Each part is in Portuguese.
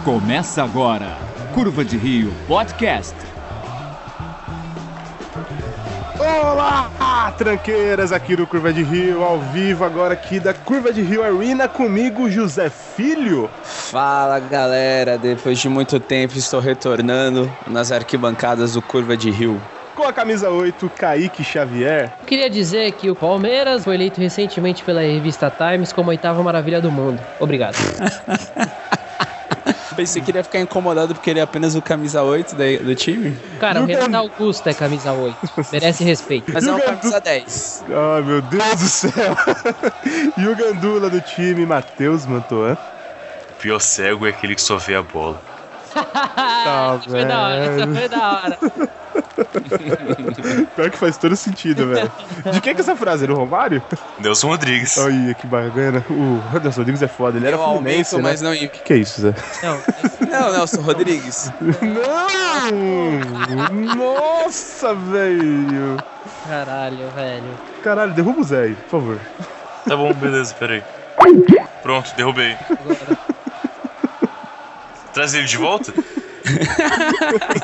Começa agora, Curva de Rio Podcast. Olá, tranqueiras, aqui do Curva de Rio, ao vivo agora aqui da Curva de Rio Arena, comigo, José Filho. Fala, galera, depois de muito tempo estou retornando nas arquibancadas do Curva de Rio. Com a camisa 8, Kaique Xavier. Eu queria dizer que o Palmeiras foi eleito recentemente pela revista Times como a 8ª maravilha do mundo. Obrigado. Pensei que ele ia ficar incomodado porque ele é apenas o camisa 8 do time. Cara, o Renato Augusto é camisa 8. Merece respeito. Mas é um camisa 10. Ai, meu Deus do céu. E o Gandula do time, Matheus Mantuan. O pior cego é aquele que só vê a bola. Foi da hora, essa foi da hora. Pior que faz todo sentido, velho. De quem que é essa frase? É do Romário? Nelson Rodrigues. Olha, que bacana. O Nelson Rodrigues é foda, ele era fluminense, né? Mas não... O que é isso, Zé? Não, Nelson Rodrigues. Não! Nossa, velho! Caralho, velho. Caralho, derruba o Zé aí, por favor. Tá bom, beleza, peraí. Pronto, derrubei. Traz ele de volta?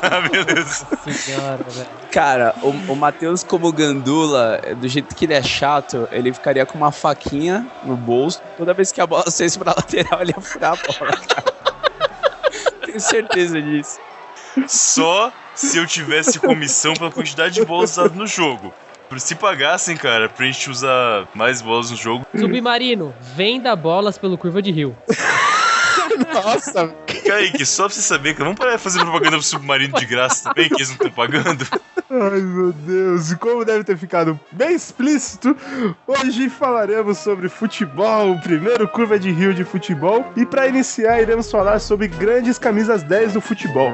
Ah, beleza. Senhora, velho. Cara, o Matheus como Gandula, do jeito que ele é chato, ele ficaria com uma faquinha no bolso. Toda vez que a bola saísse pra lateral, ele ia furar a bola, cara. Tenho certeza disso. Só se eu tivesse comissão pela quantidade de bolas usadas no jogo. Se pagassem, cara, pra gente usar mais bolas no jogo. Submarino, venda bolas pelo Curva de Rio. Nossa, Kaique, só pra você saber que vamos parar de fazer propaganda pro Submarino de graça também, que eles não estão pagando. ai meu Deus, e como deve ter ficado bem explícito, hoje falaremos sobre futebol, o primeiro Curva de Rio de futebol, e para iniciar iremos falar sobre grandes camisas 10 do futebol.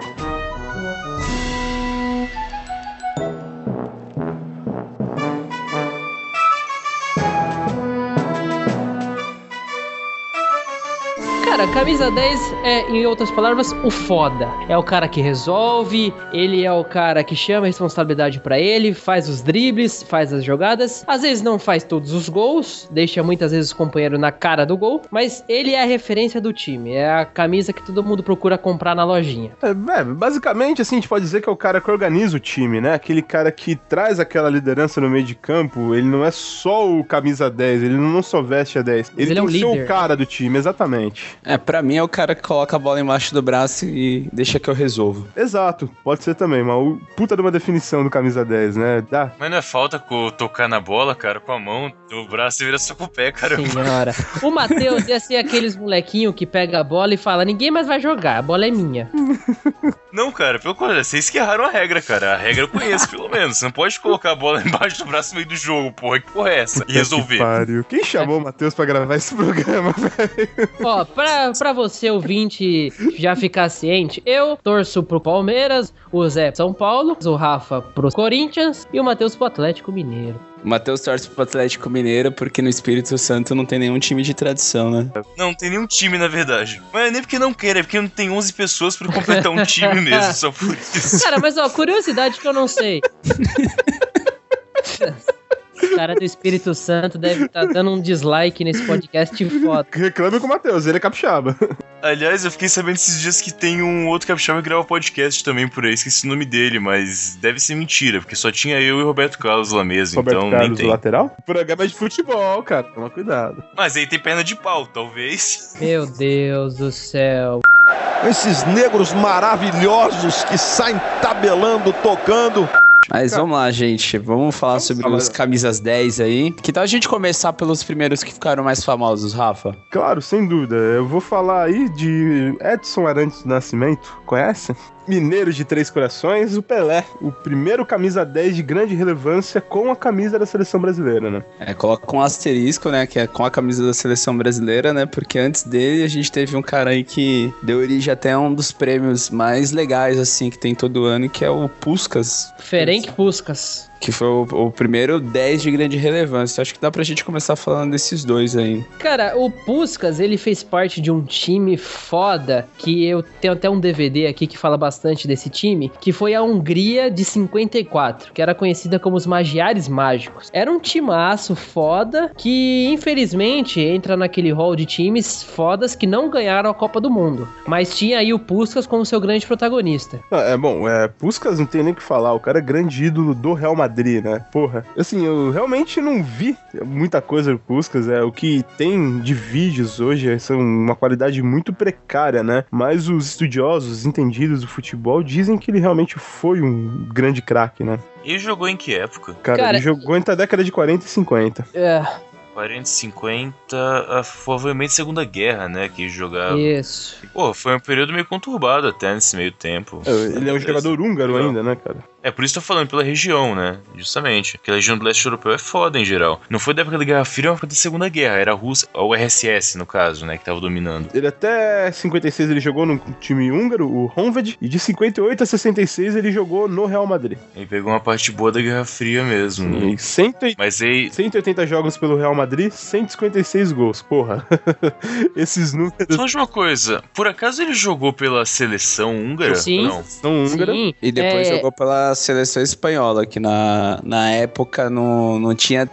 Cara, camisa 10 é, em outras palavras, o foda. É o cara que resolve, ele é o cara que chama a responsabilidade pra ele, faz os dribles, faz as jogadas. Às vezes não faz todos os gols, deixa muitas vezes o companheiro na cara do gol, mas ele é a referência do time. É a camisa que todo mundo procura comprar na lojinha. Basicamente, assim, a gente pode dizer que é o cara que organiza o time, né? Aquele cara que traz aquela liderança no meio de campo. Ele não é só o camisa 10, ele não só veste a 10. Ele tem é um que ser líder. o cara do time, exatamente. Pra mim é o cara que coloca a bola embaixo do braço e deixa que eu resolvo. Exato, pode ser também, mas o puta de uma definição do camisa 10, né? Dá. Mas não é falta tocar na bola, cara, com a mão, o braço vira só com o pé, cara. Senhora. O Matheus ia ser aqueles molequinho que pega a bola e fala: ninguém mais vai jogar, a bola é minha. Não, cara, pelo contrário, vocês que erraram a regra, cara. A regra eu conheço, pelo menos. Você não pode colocar a bola embaixo do braço no meio do jogo, porra. Que porra é essa? E resolver. Quem chamou o Matheus pra gravar esse programa, velho? Ó, pra você, ouvinte, já ficar ciente, eu torço pro Palmeiras, o Zé pro São Paulo, o Rafa pro Corinthians e o Matheus pro Atlético Mineiro. O Matheus torce pro Atlético Mineiro porque no Espírito Santo não tem nenhum time de tradição, né? Não tem nenhum time, na verdade. Mas nem porque não quer, é porque não tem 11 pessoas pra completar um time mesmo, só por isso. Cara, mas ó, curiosidade que eu não sei. O cara do Espírito Santo deve estar dando um dislike nesse podcast foda. Reclame com o Matheus, ele é capixaba. Aliás, eu fiquei sabendo esses dias que tem um outro capixaba que grava podcast também por aí, esqueci o nome dele, mas deve ser mentira, porque só tinha eu e o Roberto Carlos lá mesmo, Roberto então Carlos, nem tem. o lateral? O programa é de futebol, cara, toma cuidado. Mas aí tem perna de pau, talvez. Meu Deus do céu. Esses negros maravilhosos que saem tabelando, tocando. Mas vamos lá, gente. Vamos falar sobre os camisas 10 aí. Que tal a gente começar pelos primeiros que ficaram mais famosos, Rafa? Claro, sem dúvida. Eu vou falar aí de Edson Arantes do Nascimento. Conhece? Mineiro de Três Corações, o Pelé. O primeiro camisa 10 de grande relevância com a camisa da seleção brasileira, né? Coloca com um asterisco, né? Que é com a camisa da seleção brasileira, né? Porque antes dele a gente teve um cara aí que deu origem até a um dos prêmios mais legais, assim, que tem todo ano, que é o Puskás. Ferenc Puskás. Que foi o primeiro 10 de grande relevância. Acho que dá pra gente começar falando desses dois aí. Cara, o Puskás, ele fez parte de um time foda, que eu tenho até um DVD aqui que fala bastante desse time, que foi a Hungria de 54, que era conhecida como os Magiares Mágicos. Era um timaço foda, que infelizmente entra naquele hall de times fodas que não ganharam a Copa do Mundo. Mas tinha aí o Puskás como seu grande protagonista. Puskás não tem nem o que falar, o cara é grande ídolo do Real Madrid, né? Porra. Assim, eu realmente não vi muita coisa do Puskás, o que tem de vídeos hoje são uma qualidade muito precária, né? Mas os estudiosos, entendidos do futebol, dizem que ele realmente foi um grande craque, né? E jogou em que época? Cara, ele jogou entre a década de 40 e 50. 40, 50, provavelmente Segunda Guerra, né, que jogava. Isso. Pô, foi um período meio conturbado até nesse meio tempo. Ele é um jogador húngaro ainda, né, cara? É por isso que eu tô falando, pela região, né, justamente. Porque a região do leste europeu é foda em geral. Não foi da época da Guerra Fria, mas foi da Segunda Guerra. Era a Rússia, o RSS, no caso, né, que tava dominando. Ele até 56 ele jogou no time húngaro, o Honvéd, e de 58 a 66 ele jogou no Real Madrid. Ele pegou uma parte boa da Guerra Fria mesmo, né? E 180 jogos pelo Real Madrid, 156 gols, porra. Esses números... Só de uma coisa, por acaso ele jogou pela seleção húngara? Sim. Não. Seleção húngara. Sim. E depois jogou pela seleção espanhola, que na época não tinha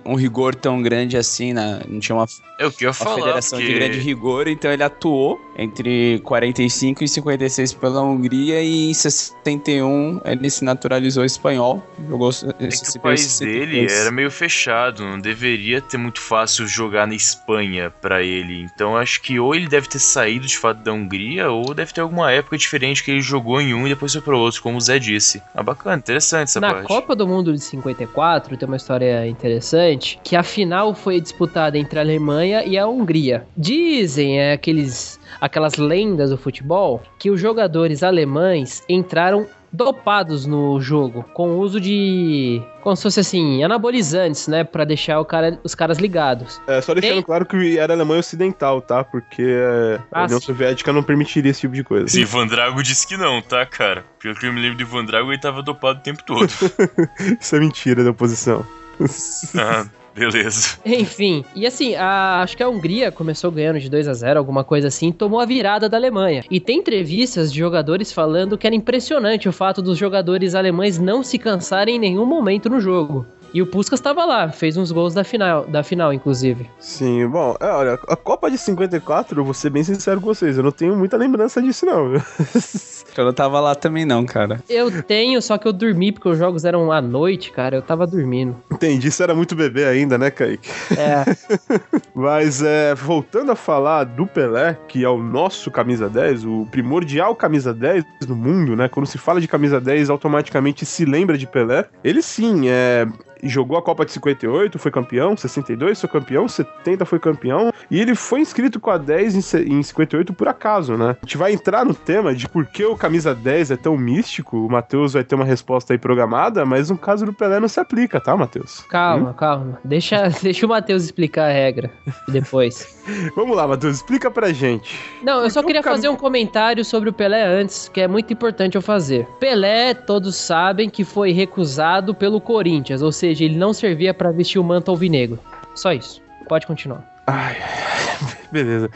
um rigor tão grande assim, não tinha uma É o que eu ia falar, federação porque... de grande rigor, então ele atuou entre 45 e 56 pela Hungria e em 61 ele se naturalizou espanhol, jogou que o país dele era meio fechado, não deveria ter muito fácil jogar na Espanha pra ele, então acho que ou ele deve ter saído de fato da Hungria, ou deve ter alguma época diferente que ele jogou em um e depois foi pro outro, como o Zé disse. Bacana, interessante essa parte. Na Copa do Mundo de 54 tem uma história interessante, que a final foi disputada entre a Alemanha e a Hungria. Dizem aquelas lendas do futebol que os jogadores alemães entraram dopados no jogo, com o uso de, como se fosse assim, anabolizantes, né, pra deixar os caras ligados. Só deixando claro que era Alemanha Ocidental, tá? Porque a União Soviética não permitiria esse tipo de coisa. Sim, Ivan Drago disse que não, tá, cara? Pelo que eu me lembro de Ivan Drago, ele tava dopado o tempo todo. Isso é mentira da oposição. Beleza. Enfim, e assim, acho que a Hungria começou ganhando de 2-0, alguma coisa assim, tomou a virada da Alemanha. E tem entrevistas de jogadores falando que era impressionante o fato dos jogadores alemães não se cansarem em nenhum momento no jogo. E o Puskás estava lá, fez uns gols da final, inclusive. Sim, bom, olha, a Copa de 54, eu vou ser bem sincero com vocês, eu não tenho muita lembrança disso, não. Eu não tava lá também não, cara. Eu tenho, só que eu dormi, porque os jogos eram à noite, cara, eu tava dormindo. Entendi, isso era muito bebê ainda, né, Kaique? Mas, voltando a falar do Pelé, que é o nosso camisa 10, o primordial camisa 10 no mundo, né, quando se fala de camisa 10, automaticamente se lembra de Pelé. Ele sim, jogou a Copa de 58, foi campeão, 62 foi campeão, 70 foi campeão, e ele foi inscrito com a 10 em 58 por acaso, né? A gente vai entrar no tema de por que o camisa 10 é tão místico, o Matheus vai ter uma resposta aí programada, mas no caso do Pelé não se aplica, tá, Matheus? Calma. Deixa o Matheus explicar a regra depois. Vamos lá, Matheus, explica pra gente. Não, eu só queria fazer um comentário sobre o Pelé antes, que é muito importante eu fazer. Pelé, todos sabem que foi recusado pelo Corinthians, ou seja, ele não servia pra vestir o manto alvinegro. Só isso. Pode continuar. Beleza.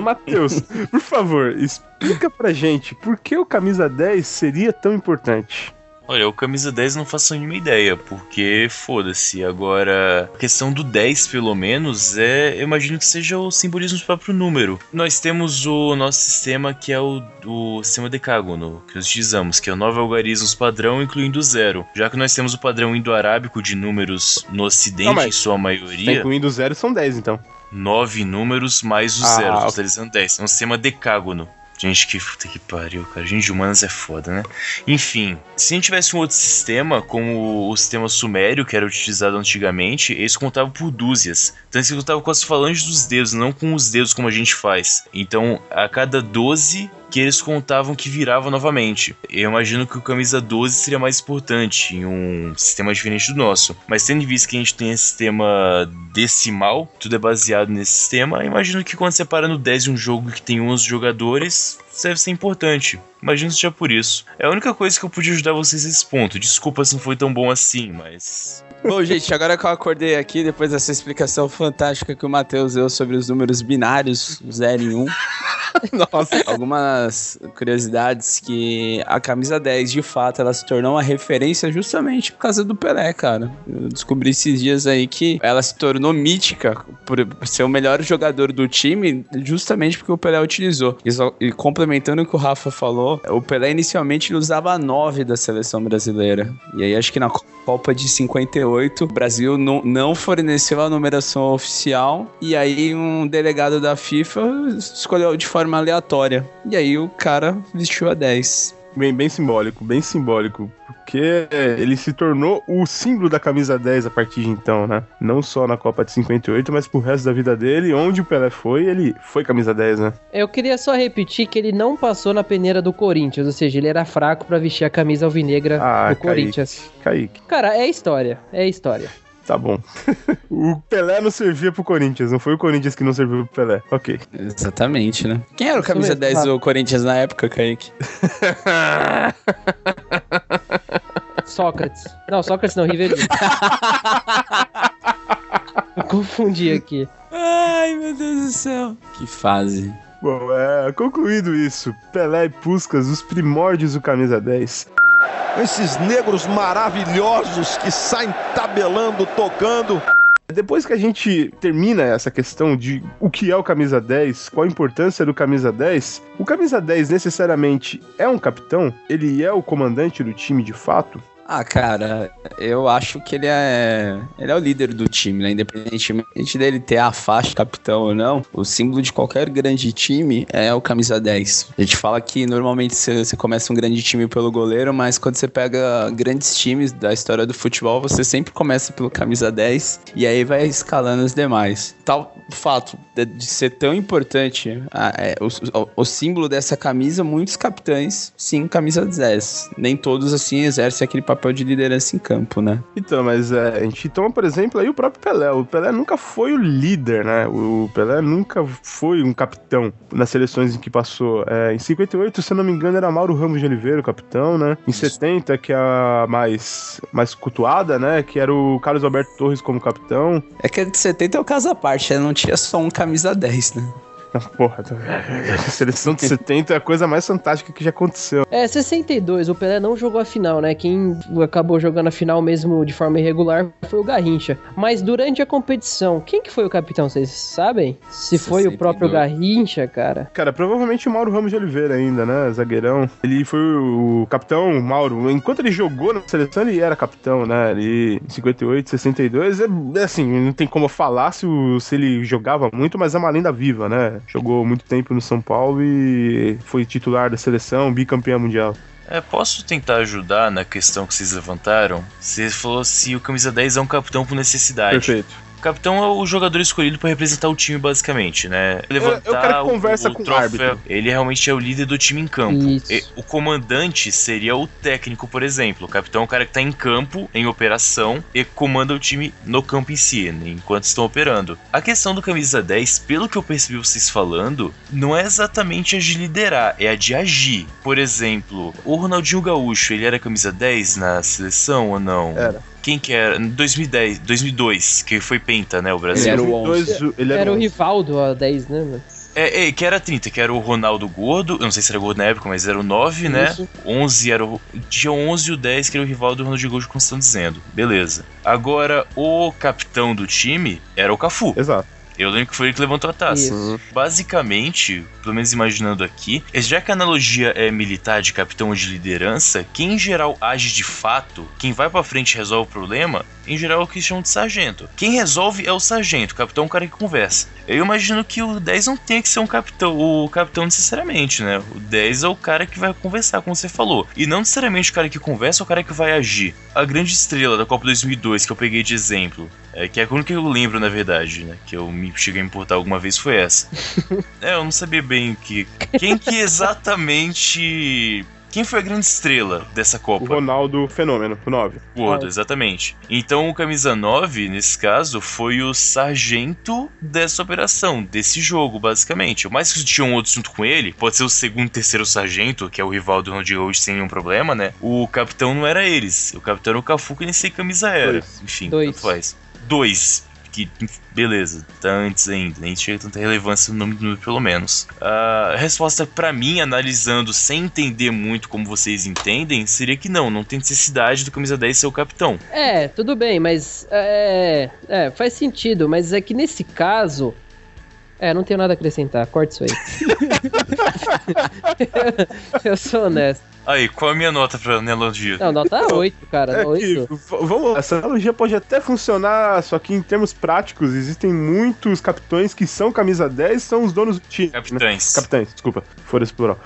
Matheus, por favor, explica pra gente por que o camisa 10 seria tão importante. Olha, o camisa 10 não faço a mínima ideia, porque foda-se. Agora, a questão do 10, pelo menos, eu imagino que seja o simbolismo do próprio número. Nós temos o nosso sistema, que é o sistema decágono, que nós utilizamos, que é o 9 algarismos padrão, incluindo o 0. Já que nós temos o padrão indo-arábico de números no ocidente, em sua maioria... Incluindo o 0 são 10, então. 9 números mais o 0, totalizando 10. É um sistema decágono. Gente, que puta que pariu, cara. Gente de humanas é foda, né? Enfim, se a gente tivesse um outro sistema, como o sistema sumério, que era utilizado antigamente, eles contavam por dúzias. Então eles contavam com as falanges dos dedos, não com os dedos como a gente faz. Então, a cada 12 que eles contavam que virava novamente. Eu imagino que o camisa 12 seria mais importante em um sistema diferente do nosso. Mas tendo em vista que a gente tem esse sistema decimal, tudo é baseado nesse sistema, eu imagino que quando você para no 10 de um jogo que tem 11 jogadores, deve ser importante. Imagino que seja por isso. É a única coisa que eu pude ajudar vocês nesse ponto. Desculpa se não foi tão bom assim, mas... Bom, gente, agora que eu acordei aqui, depois dessa explicação fantástica que o Matheus deu sobre os números binários, 0 e 1. Nossa, algumas curiosidades que a camisa 10, de fato, ela se tornou uma referência justamente por causa do Pelé, cara. Eu descobri esses dias aí que ela se tornou mítica por ser o melhor jogador do time justamente porque o Pelé utilizou. E complementando o que o Rafa falou, o Pelé inicialmente ele usava a 9 da seleção brasileira. E aí acho que na Copa de 58, o Brasil não forneceu a numeração oficial e aí um delegado da FIFA escolheu de forma aleatória. E aí o cara vestiu a 10. Bem simbólico, porque ele se tornou o símbolo da camisa 10 a partir de então, né? Não só na Copa de 58, mas pro resto da vida dele, onde o Pelé foi, ele foi camisa 10, né? Eu queria só repetir que ele não passou na peneira do Corinthians, ou seja, ele era fraco pra vestir a camisa alvinegra do Corinthians. Kaique. Cara, é história. Tá bom. O Pelé não servia pro Corinthians, não foi o Corinthians que não serviu pro Pelé. Ok. Exatamente, né? Quem era o camisa 10 do Corinthians na época, Kaique? Sócrates. Não, Sócrates não, Riverinho. Eu confundi aqui. Ai, meu Deus do céu. Que fase. Bom, concluído isso, Pelé e Puskás, os primórdios do camisa 10. Esses negros maravilhosos que saem tabelando, tocando. Depois que a gente termina essa questão de o que é o camisa 10, qual a importância do camisa 10, o camisa 10 necessariamente é um capitão? Ele é o comandante do time de fato? Ah, cara, eu acho que ele é o líder do time, né? Independentemente dele ter a faixa capitão ou não, o símbolo de qualquer grande time é o camisa 10. A gente fala que normalmente você começa um grande time pelo goleiro, mas quando você pega grandes times da história do futebol, você sempre começa pelo camisa 10 e aí vai escalando os demais. Tal fato de ser tão importante o símbolo dessa camisa, muitos capitães, sim, camisa 10. Nem todos, assim, exercem aquele papel de liderança em campo, né? Então, mas a gente toma, por exemplo, aí o próprio Pelé. O Pelé nunca foi o líder, né? O Pelé nunca foi um capitão nas seleções em que passou. Em 58, se eu não me engano, era Mauro Ramos de Oliveira, o capitão, né? Em 70, que é a mais cultuada, né? Que era o Carlos Alberto Torres como capitão. É que de 70 é o caso à parte, né? Não tinha só um camisa 10, né? Porra, a seleção de 70 é a coisa mais fantástica que já aconteceu. 62, o Pelé não jogou a final, né? Quem acabou jogando a final mesmo de forma irregular foi o Garrincha. Mas durante a competição, quem que foi o capitão, vocês sabem? Se foi 62. O próprio Garrincha, cara? Cara, provavelmente o Mauro Ramos de Oliveira ainda, né? Zagueirão. Ele foi o capitão, Mauro. Enquanto ele jogou na seleção, ele era capitão, né? Ele, em 58, 62, assim, não tem como falar se ele jogava muito, mas é uma lenda viva, né? Jogou muito tempo no São Paulo e foi titular da seleção, bicampeão mundial. Posso tentar ajudar na questão que vocês levantaram? Você falou se o camisa 10 é um capitão por necessidade. Perfeito. O capitão é o jogador escolhido para representar o time, basicamente, né? Levantar eu quero que conversa o com troféu. O árbitro. Ele realmente é o líder do time em campo. Isso. O comandante seria o técnico, por exemplo. O capitão é o cara que tá em campo, em operação, e comanda o time no campo em si, enquanto estão operando. A questão do camisa 10, pelo que eu percebi vocês falando, não é exatamente a de liderar, é a de agir. Por exemplo, o Ronaldinho Gaúcho, ele era camisa 10 na seleção ou não? Era. Quem que era? Em 2002, que foi penta, né, o Brasil. Ele era o 11. Era o Rivaldo a 10, né? Que era 30, que era o Ronaldo Gordo, eu não sei se era gordo na época, mas era o 9, né? Isso. 11 era tinha 11 e o 10, que era o rival do Ronaldinho Gaúcho, como estão dizendo. Beleza. Agora, o capitão do time era o Cafu. Exato. Eu lembro que foi ele que levantou a taça. Isso. Basicamente, pelo menos imaginando aqui, já que a analogia é militar de capitão ou de liderança, quem em geral age de fato, quem vai pra frente e resolve o problema, em geral é o que chamam de sargento. Quem resolve é o sargento, o capitão é o cara que conversa. Eu imagino que o 10 não tem que ser o capitão necessariamente, né? O 10 é o cara que vai conversar, como você falou. E não necessariamente o cara que conversa é o cara que vai agir. A grande estrela da Copa 2002 que eu peguei de exemplo, que é a única que eu lembro, na verdade, né? Que eu me cheguei a importar alguma vez foi essa. Eu não sabia bem quem que exatamente... Quem foi a grande estrela dessa Copa? O Ronaldo Fenômeno, o 9. Gordo, exatamente. Então o camisa 9, nesse caso, foi o sargento dessa operação, desse jogo, basicamente. Mais que tinha um outro junto com ele, pode ser o segundo, terceiro sargento, que é o rival do Ronaldinho hoje sem nenhum problema, né? O capitão não era eles. O capitão era o Cafu, que nem sei que camisa era. Enfim, tanto faz. 2. Que, beleza, tá antes ainda, nem tinha tanta relevância no nome, pelo menos. A resposta pra mim, analisando sem entender muito como vocês entendem, seria que não tem necessidade do camisa 10 ser o capitão. Tudo bem, mas faz sentido, mas é que nesse caso, não tenho nada a acrescentar, corta isso aí. Eu sou honesto. Aí, qual a minha nota pra analogia? Não, nota 8, cara. 8. Vamos lá, essa analogia pode até funcionar, só que em termos práticos, existem muitos capitães que são camisa 10 são os donos do time. Capitães. Né? Capitães, desculpa, fora esse plural.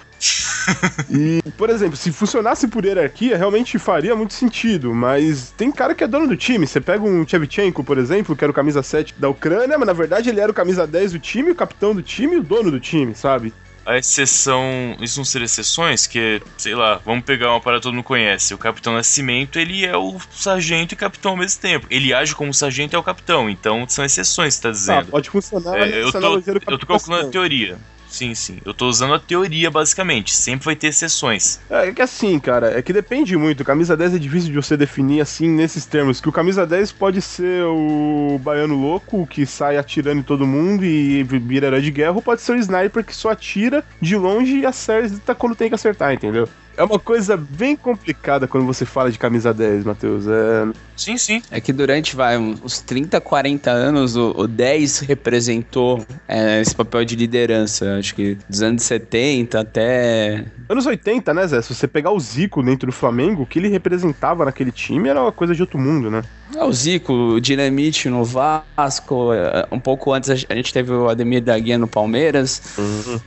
E, por exemplo, se funcionasse por hierarquia, realmente faria muito sentido, mas tem cara que é dono do time. Você pega um Shevchenko, por exemplo, que era o camisa 7 da Ucrânia, mas na verdade ele era o camisa 10 do time, o capitão do time e o dono do time, sabe? A exceção, isso não seria exceções, que, sei lá, vamos pegar uma parada que todo mundo conhece. O Capitão Nascimento, ele é o sargento e capitão ao mesmo tempo. Ele age como sargento e é o capitão, então são exceções, você tá dizendo. Pode funcionar. Eu tô calculando a teoria. Sim. Eu tô usando a teoria, basicamente. Sempre vai ter exceções. É que assim, cara, é que depende muito. Camisa 10 é difícil de você definir assim, nesses termos. Que o camisa 10 pode ser o baiano louco, que sai atirando em todo mundo e vira herói de guerra, ou pode ser o sniper que só atira de longe e acerta quando tem que acertar, entendeu? É uma coisa bem complicada quando você fala de camisa 10, Matheus. Sim. É que durante, uns 30, 40 anos, o 10 representou esse papel de liderança. Acho que dos anos 70 até... Anos 80, né, Zé? Se você pegar o Zico dentro do Flamengo, o que ele representava naquele time era uma coisa de outro mundo, né? O Zico, o Dinamite no Vasco, um pouco antes a gente teve o Ademir da Guia no Palmeiras,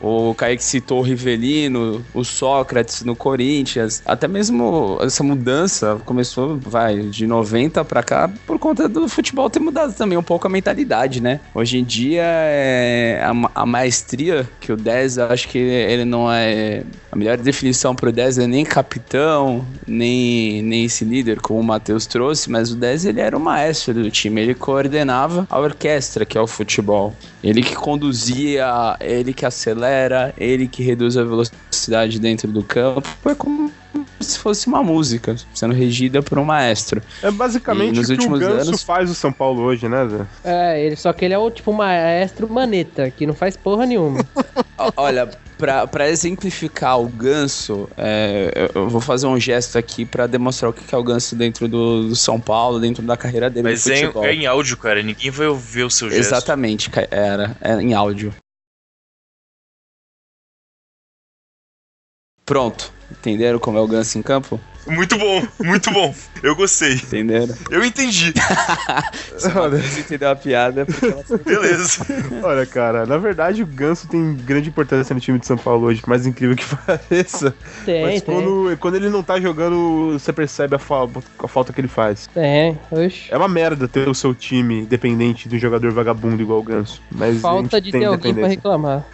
o Kaique citou o Rivelino, o Sócrates no Corinthians, até mesmo essa mudança começou, de 90 pra cá, por conta do futebol ter mudado também um pouco a mentalidade, né? Hoje em dia, a maestria que o 10, eu acho que ele não é... A melhor definição pro 10 é nem capitão, nem esse líder, como o Matheus trouxe, mas o 10 ele era o maestro do time, ele coordenava a orquestra, que é o futebol. Ele que conduzia, ele que acelera, ele que reduz a velocidade dentro do campo. Foi como se fosse uma música, sendo regida por um maestro. É basicamente o que o Ganso faz o São Paulo hoje, né, Zé? Só que ele é o tipo maestro maneta, que não faz porra nenhuma. Olha... Pra exemplificar o Ganso, eu vou fazer um gesto aqui pra demonstrar o que é o Ganso dentro do São Paulo, dentro da carreira dele. Mas é em áudio, cara, ninguém vai ouvir o seu gesto. Exatamente, é em áudio. Pronto, entenderam como é o Ganso em campo? Muito bom. Eu gostei. Entenderam? Eu entendi. Se você entendeu a piada, porque ela foi... Beleza. Olha, cara, na verdade o Ganso tem grande importância no time de São Paulo hoje, mais incrível que pareça. Mas quando ele não tá jogando, você percebe a falta que ele faz. Oxe. É uma merda ter o seu time dependente de um jogador vagabundo igual o Ganso. Mas falta de ter alguém pra reclamar.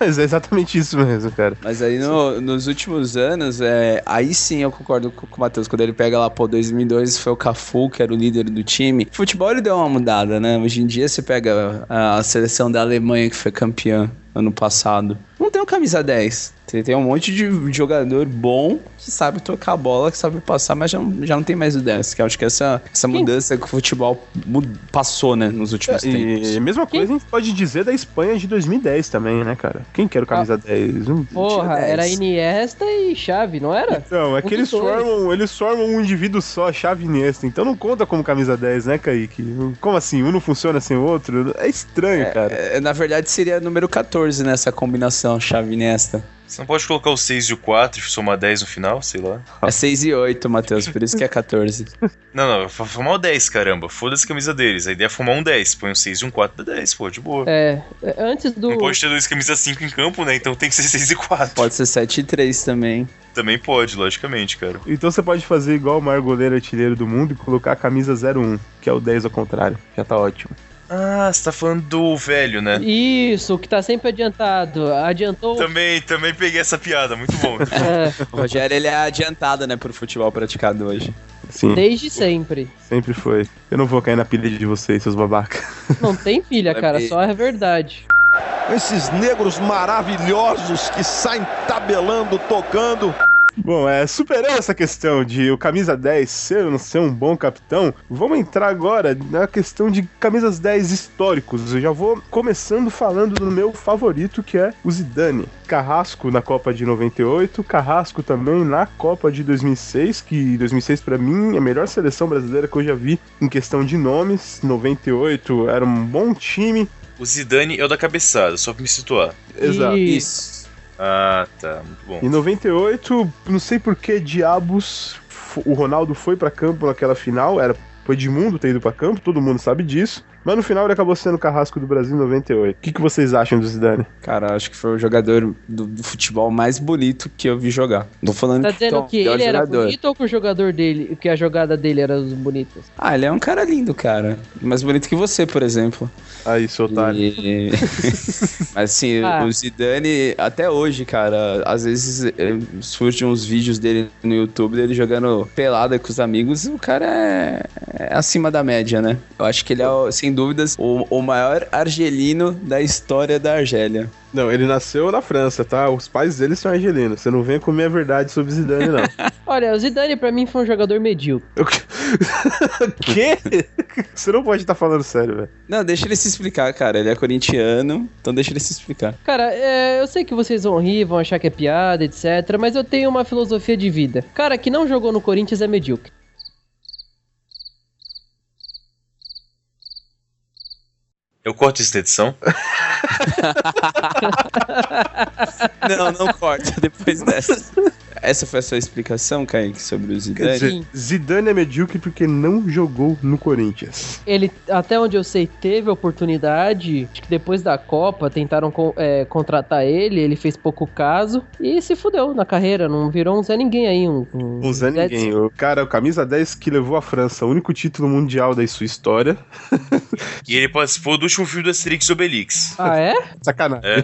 Mas é exatamente isso mesmo, cara. Mas aí nos últimos anos, aí sim eu concordo com o Matheus, quando ele pega lá, 2002 foi o Cafu, que era o líder do time. O futebol ele deu uma mudada, né? Hoje em dia você pega a seleção da Alemanha, que foi campeã ano passado. Não tem o camisa 10. Você tem um monte de jogador bom que sabe tocar a bola, que sabe passar, mas já não tem mais o 10. Que eu acho que essa mudança que o futebol passou, né, nos últimos tempos. E a mesma coisa a gente pode dizer da Espanha de 2010 também, né, cara? Quem que era o camisa 10? Porra, era Iniesta e Xavi, não era? Não, é que eles formam um indivíduo só, Xavi e Iniesta. Então não conta como camisa 10, né, Kaique? Como assim? Um não funciona sem o outro? É estranho, cara. Na verdade seria número 14 nessa combinação, Xavi e Iniesta. Você não pode colocar o 6 e o 4 e somar 10 no final, sei lá. É 6 e 8, Matheus, por isso que é 14. Não, formar o 10, caramba. Foda-se a camisa deles. A ideia é formar um 10. Põe um 6 e um 4 dá 10, pô, de boa. Antes do... Não pode ter 2 camisas 5 em campo, né? Então tem que ser 6 e 4. Pode ser 7 e 3 também. Também pode, logicamente, cara. Então você pode fazer igual o maior goleiro artilheiro do mundo e colocar a camisa 01, que é o 10 ao contrário. Já tá ótimo. Ah, você tá falando do velho, né? Isso, que tá sempre adiantado. Adiantou... Também peguei essa piada, muito bom. O Rogério, ele é adiantado, né, pro futebol praticado hoje. Sim. Desde sempre. Sempre foi. Eu não vou cair na pilha de vocês, seus babacas. Não tem pilha, cara, só é verdade. Esses negros maravilhosos que saem tabelando, tocando. Bom, superando essa questão de o camisa 10 ser ou não ser um bom capitão, vamos entrar agora na questão de camisas 10 históricos. Eu já vou começando falando do meu favorito, que é o Zidane. Carrasco na Copa de 98, Carrasco também na Copa de 2006, que 2006 pra mim é a melhor seleção brasileira que eu já vi em questão de nomes. 98 era um bom time. O Zidane é o da cabeçada, só pra me situar. Exato. Isso. Ah, tá, muito bom. Em 98, não sei por que diabos o Ronaldo foi pra campo naquela final, foi Edmundo ter ido pra campo, todo mundo sabe disso. Mas no final ele acabou sendo o Carrasco do Brasil em 98. O que vocês acham do Zidane? Cara, acho que foi o jogador do futebol mais bonito que eu vi jogar. Tô falando Tá dizendo que ele era bonito ou que o jogador dele, que a jogada dele era bonita? Ah, ele é um cara lindo, cara. Mais bonito que você, por exemplo. Aí, seu otário. Mas assim, o Zidane, até hoje, cara, às vezes surgem uns vídeos dele no YouTube, dele jogando pelada com os amigos, o cara é acima da média, né? Eu acho que ele é, sem dúvidas, o maior argelino da história da Argélia. Não, ele nasceu na França, tá? Os pais dele são argelinos. Você não vem comer a verdade sobre Zidane, não. Olha, o Zidane pra mim foi um jogador medíocre. Quê? Você não pode estar falando sério, velho. Não, deixa ele se explicar, cara. Ele é corintiano, então deixa ele se explicar. Cara, eu sei que vocês vão rir, vão achar que é piada, etc. Mas eu tenho uma filosofia de vida. Cara que não jogou no Corinthians é medíocre. Eu corto isso da edição? Não corta depois dessa. Essa foi a sua explicação, Kaique, sobre o Zidane? Quer dizer, Zidane é medíocre porque não jogou no Corinthians. Ele, até onde eu sei, teve a oportunidade. Acho que depois da Copa tentaram contratar ele. Ele fez pouco caso e se fudeu na carreira. Não virou um Zé Ninguém aí. Um Zé Ninguém. O cara, o camisa 10 que levou a França o único título mundial da sua história. E ele participou do último filme do Asterix e Obelix. Ah, é? Sacanagem. É.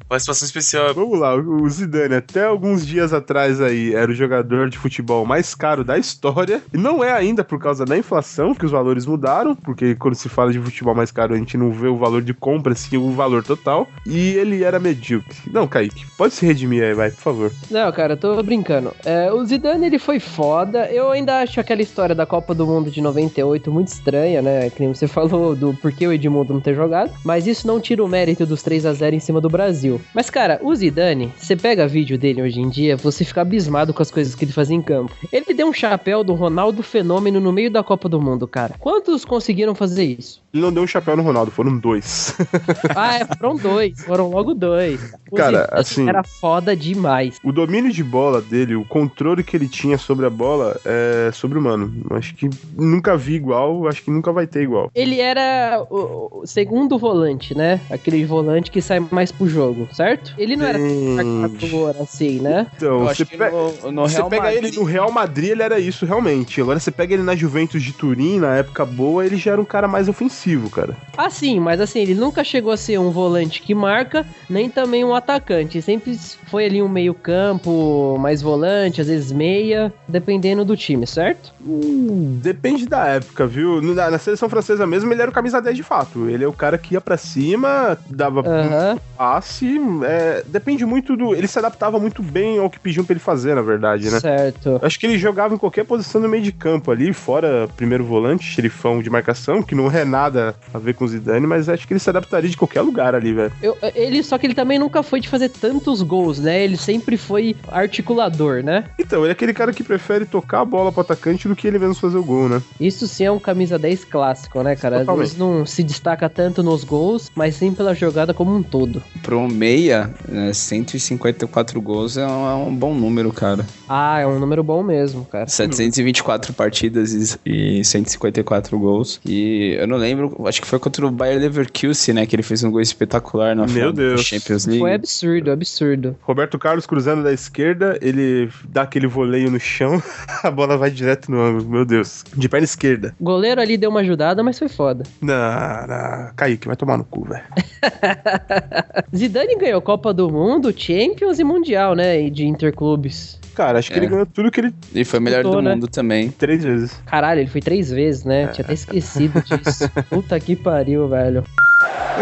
Participação especial. Vamos lá, o Zidane, até alguns dias atrás aí, era o jogador de futebol mais caro da história. E não é ainda por causa da inflação, que os valores mudaram, porque quando se fala de futebol mais caro, a gente não vê o valor de compra, sim o valor total. E ele era medíocre. Não, Kaique, pode se redimir aí, vai, por favor. Não, cara, eu tô brincando. O Zidane, ele foi foda. Eu ainda acho aquela história da Copa do Mundo de 98 muito estranha, né? Que nem você falou do porquê o Edmundo não ter jogado. Mas isso não tira o mérito dos 3-0 em cima do Brasil. Mas, cara, o Zidane, você pega vídeo dele hoje em dia, você fica abismado com as coisas que ele fazia em campo. Ele deu um chapéu do Ronaldo Fenômeno no meio da Copa do Mundo, cara. Quantos conseguiram fazer isso? Ele não deu um chapéu no Ronaldo, foram 2. Foram 2. Foram logo 2. Cara, assim, era foda demais. O domínio de bola dele, o controle que ele tinha sobre a bola é sobre-humano. Acho que nunca vi igual, acho que nunca vai ter igual. Ele era o segundo volante, né? Aquele volante que sai mais pro jogo, certo? Ele não era marcador assim, né? Então, você pega ele no Real Madrid, ele era isso realmente. Agora você pega ele na Juventus de Turim, na época boa, ele já era um cara mais ofensivo, cara. Ah, sim, mas assim, ele nunca chegou a ser um volante que marca, nem também um atacante. Sempre foi ali um meio campo, mais volante, às vezes meia, dependendo do time, certo? Depende da época, viu? Na seleção francesa mesmo, ele era o camisa 10 de fato. Ele é o cara que ia pra cima, dava passe, depende muito do... Ele se adaptava muito bem ao que pediam pra ele fazer, na verdade, né? Certo. Acho que ele jogava em qualquer posição no meio de campo ali, fora primeiro volante, xerifão de marcação, que não é nada a ver com o Zidane, mas acho que ele se adaptaria de qualquer lugar ali, velho. Só que ele também nunca foi de fazer tantos gols, né? Ele sempre foi articulador, né? Então, ele é aquele cara que prefere tocar a bola pro atacante do que ele mesmo fazer o gol, né? Isso sim é um camisa 10 clássico, né, cara? Totalmente. Às vezes não se destaca tanto nos gols, mas sim pela jogada como um todo. Pro meia, 154 gols é um bom número, cara. Ah, é um número bom mesmo, cara. 724 partidas e 154 gols. E eu não lembro, acho que foi contra o Bayer Leverkusen, né? Que ele fez um gol espetacular na final da Champions League. Foi absurdo. Roberto Carlos cruzando da esquerda, ele dá aquele voleio no chão, a bola vai direto no ângulo, meu Deus. De perna esquerda. O goleiro ali deu uma ajudada, mas foi foda. Não, Kaique, vai tomar no cu, velho. Zidane ganhou Copa do Mundo, Champions e Mundial, né? E de Interclubes. Cara, acho que ele ganhou tudo que ele... E foi melhor do mundo também. 3 vezes. Caralho, ele foi 3 vezes, né? Tinha até esquecido disso. Puta que pariu, velho.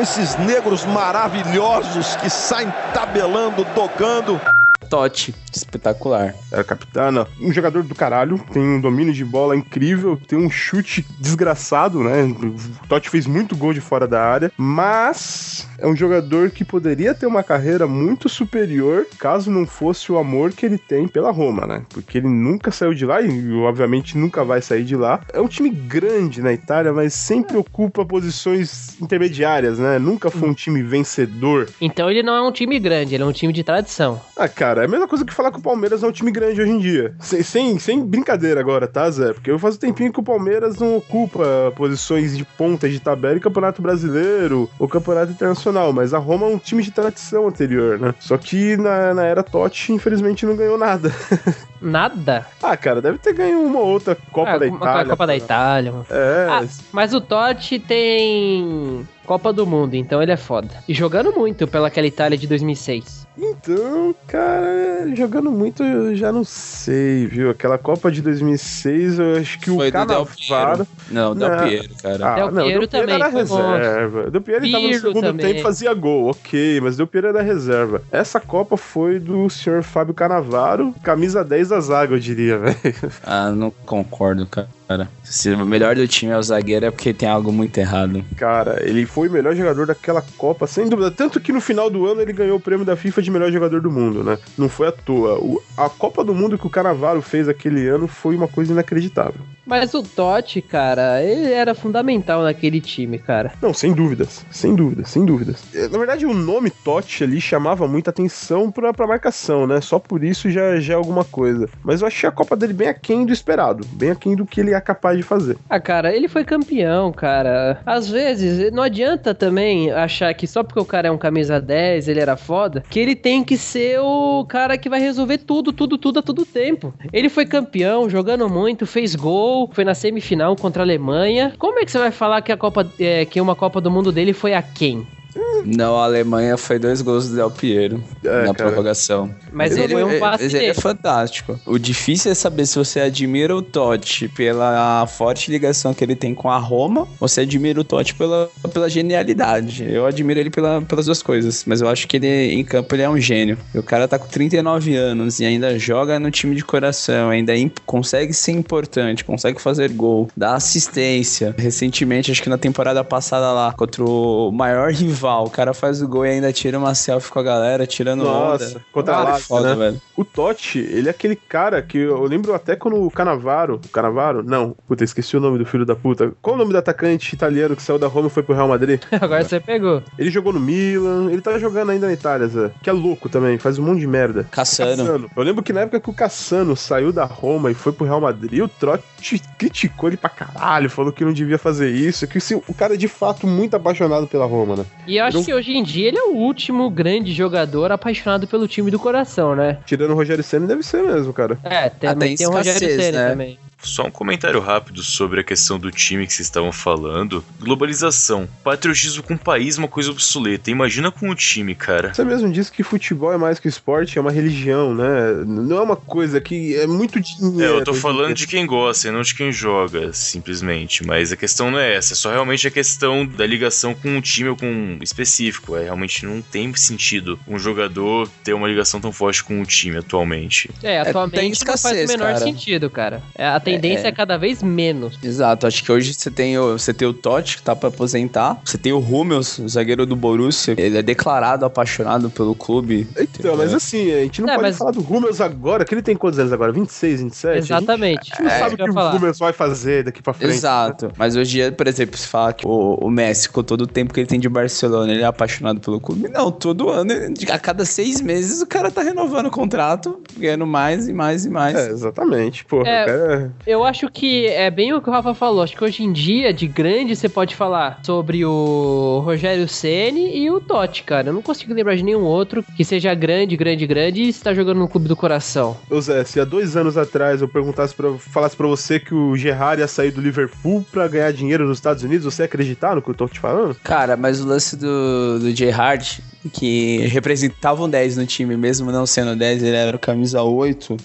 Esses negros maravilhosos que saem tabelando, tocando. Totti, espetacular. Era capitana, um jogador do caralho, tem um domínio de bola incrível, tem um chute desgraçado, né? O Totti fez muito gol de fora da área, mas é um jogador que poderia ter uma carreira muito superior caso não fosse o amor que ele tem pela Roma, né? Porque ele nunca saiu de lá e, obviamente, nunca vai sair de lá. É um time grande na Itália, mas sempre ocupa posições intermediárias, né? Nunca foi um time vencedor. Então ele não é um time grande, ele é um time de tradição. Ah, cara, é a mesma coisa que falar que o Palmeiras é um time grande hoje em dia. Sem brincadeira agora, tá, Zé? Porque eu faço tempinho que o Palmeiras não ocupa posições de ponta de tabela em Campeonato Brasileiro ou Campeonato Internacional, mas a Roma é um time de tradição anterior, né? Só que na era Totti, infelizmente, não ganhou nada. Nada? Ah, cara, deve ter ganho uma ou outra Copa da Itália. Uma Copa da Itália. É. Mas o Totti tem Copa do Mundo, então ele é foda. E jogando muito pelaquela Itália de 2006. Então, cara, jogando muito eu já não sei, viu? Aquela Copa de foi eu acho que foi o Cannavaro... Não, Del Piero, cara. Del Piero também era reserva. Del Piero tava no segundo tempo e fazia gol, ok, mas Del Piero era reserva. Essa Copa foi do senhor Fábio Cannavaro, camisa 10 da zaga, eu diria, velho. Ah, não concordo, cara. Se o melhor do time é o zagueiro é porque tem algo muito errado. Cara, ele foi o melhor jogador daquela Copa, sem dúvida. Tanto que no final do ano ele ganhou o prêmio da FIFA de melhor jogador do mundo, né? Não foi à toa. A Copa do Mundo que o Cannavaro fez aquele ano foi uma coisa inacreditável. Mas o Totti, cara, ele era fundamental naquele time, cara. Não, sem dúvidas. Na verdade, o nome Totti ali chamava muita atenção pra marcação, né? Só por isso já é alguma coisa. Mas eu achei a Copa dele bem aquém do esperado. Bem aquém do que ele é capaz de fazer. Ah, cara, ele foi campeão, cara. Às vezes, não adianta também achar que só porque o cara é um camisa 10, ele era foda, que ele tem que ser o cara que vai resolver tudo a todo tempo. Ele foi campeão, jogando muito, fez gol, foi na semifinal contra a Alemanha. Como é que você vai falar que que uma Copa do Mundo dele foi aquém? Não, a Alemanha foi 2 gols do Del Piero na prorrogação. Mas ele foi um passe dele. Ele é fantástico. O difícil é saber se você admira o Totti pela forte ligação que ele tem com a Roma ou se admira o Totti pela genialidade. Eu admiro ele pelas duas coisas, mas eu acho que ele, em campo, ele é um gênio. E o cara tá com 39 anos e ainda joga no time de coração, ainda consegue ser importante, consegue fazer gol, dá assistência. Recentemente, acho que na temporada passada lá, contra o maior rival, o cara faz o gol e ainda tira uma selfie com a galera, tirando onda. Nossa, contra a Lazio, foda, né? Velho. O Totti, ele é aquele cara que eu lembro até quando o Cannavaro... Não, puta, esqueci o nome do filho da puta. Qual o nome do atacante italiano que saiu da Roma e foi pro Real Madrid? Agora você pegou. Ele jogou no Milan, ele tá jogando ainda na Itália, Zé. Que é louco também, faz um monte de merda. Cassano. Eu lembro que na época que o Cassano saiu da Roma e foi pro Real Madrid, o Totti criticou ele pra caralho, falou que não devia fazer isso, que o cara é de fato muito apaixonado pela Roma, né? E eu acho que hoje em dia ele é o último grande jogador apaixonado pelo time do coração, né? Tirando o Rogério Ceni, deve ser mesmo, cara. Também tem o Rogério Ceni, né? Também. Só um comentário rápido sobre a questão do time que vocês estavam falando. Globalização. Patriotismo com o país é uma coisa obsoleta. Imagina com o time, cara. Você mesmo disse que futebol é mais que esporte, é uma religião, né? Não é uma coisa que é muito dinheiro. Eu tô falando de quem gosta e não de quem joga, simplesmente. Mas a questão não é essa. É só realmente a questão da ligação com um time ou com um específico. Realmente não tem sentido um jogador ter uma ligação tão forte com o time atualmente. Atualmente não faz o menor sentido, cara. A tendência é cada vez menos. Exato, acho que hoje você tem o Totti, que tá pra aposentar. Você tem o Hummels, o zagueiro do Borussia. Ele é declarado apaixonado pelo clube. Então, mas assim, a gente não pode falar do Hummels agora, que ele tem quantos anos agora? 26, 27? Exatamente. A gente não sabe o que o Hummels vai fazer daqui pra frente. Exato. Né? Mas hoje em dia, por exemplo, se fala que o Messi, com todo o tempo que ele tem de Barcelona, ele é apaixonado pelo clube. Não, todo ano, a cada 6 meses, o cara tá renovando o contrato, ganhando mais e mais e mais. Exatamente, pô. Eu acho que é bem o que o Rafa falou. Acho que hoje em dia, de grande, você pode falar sobre o Rogério Ceni e o Totti, cara. Eu não consigo lembrar de nenhum outro que seja grande e está jogando no clube do coração. Ô Zé, se há 2 anos atrás eu falasse pra você que o Gerrard ia sair do Liverpool pra ganhar dinheiro nos Estados Unidos, você ia acreditar no que eu tô te falando? Cara, mas o lance do Gerrard, que representava um 10 no time, mesmo não sendo 10, ele era o camisa 8.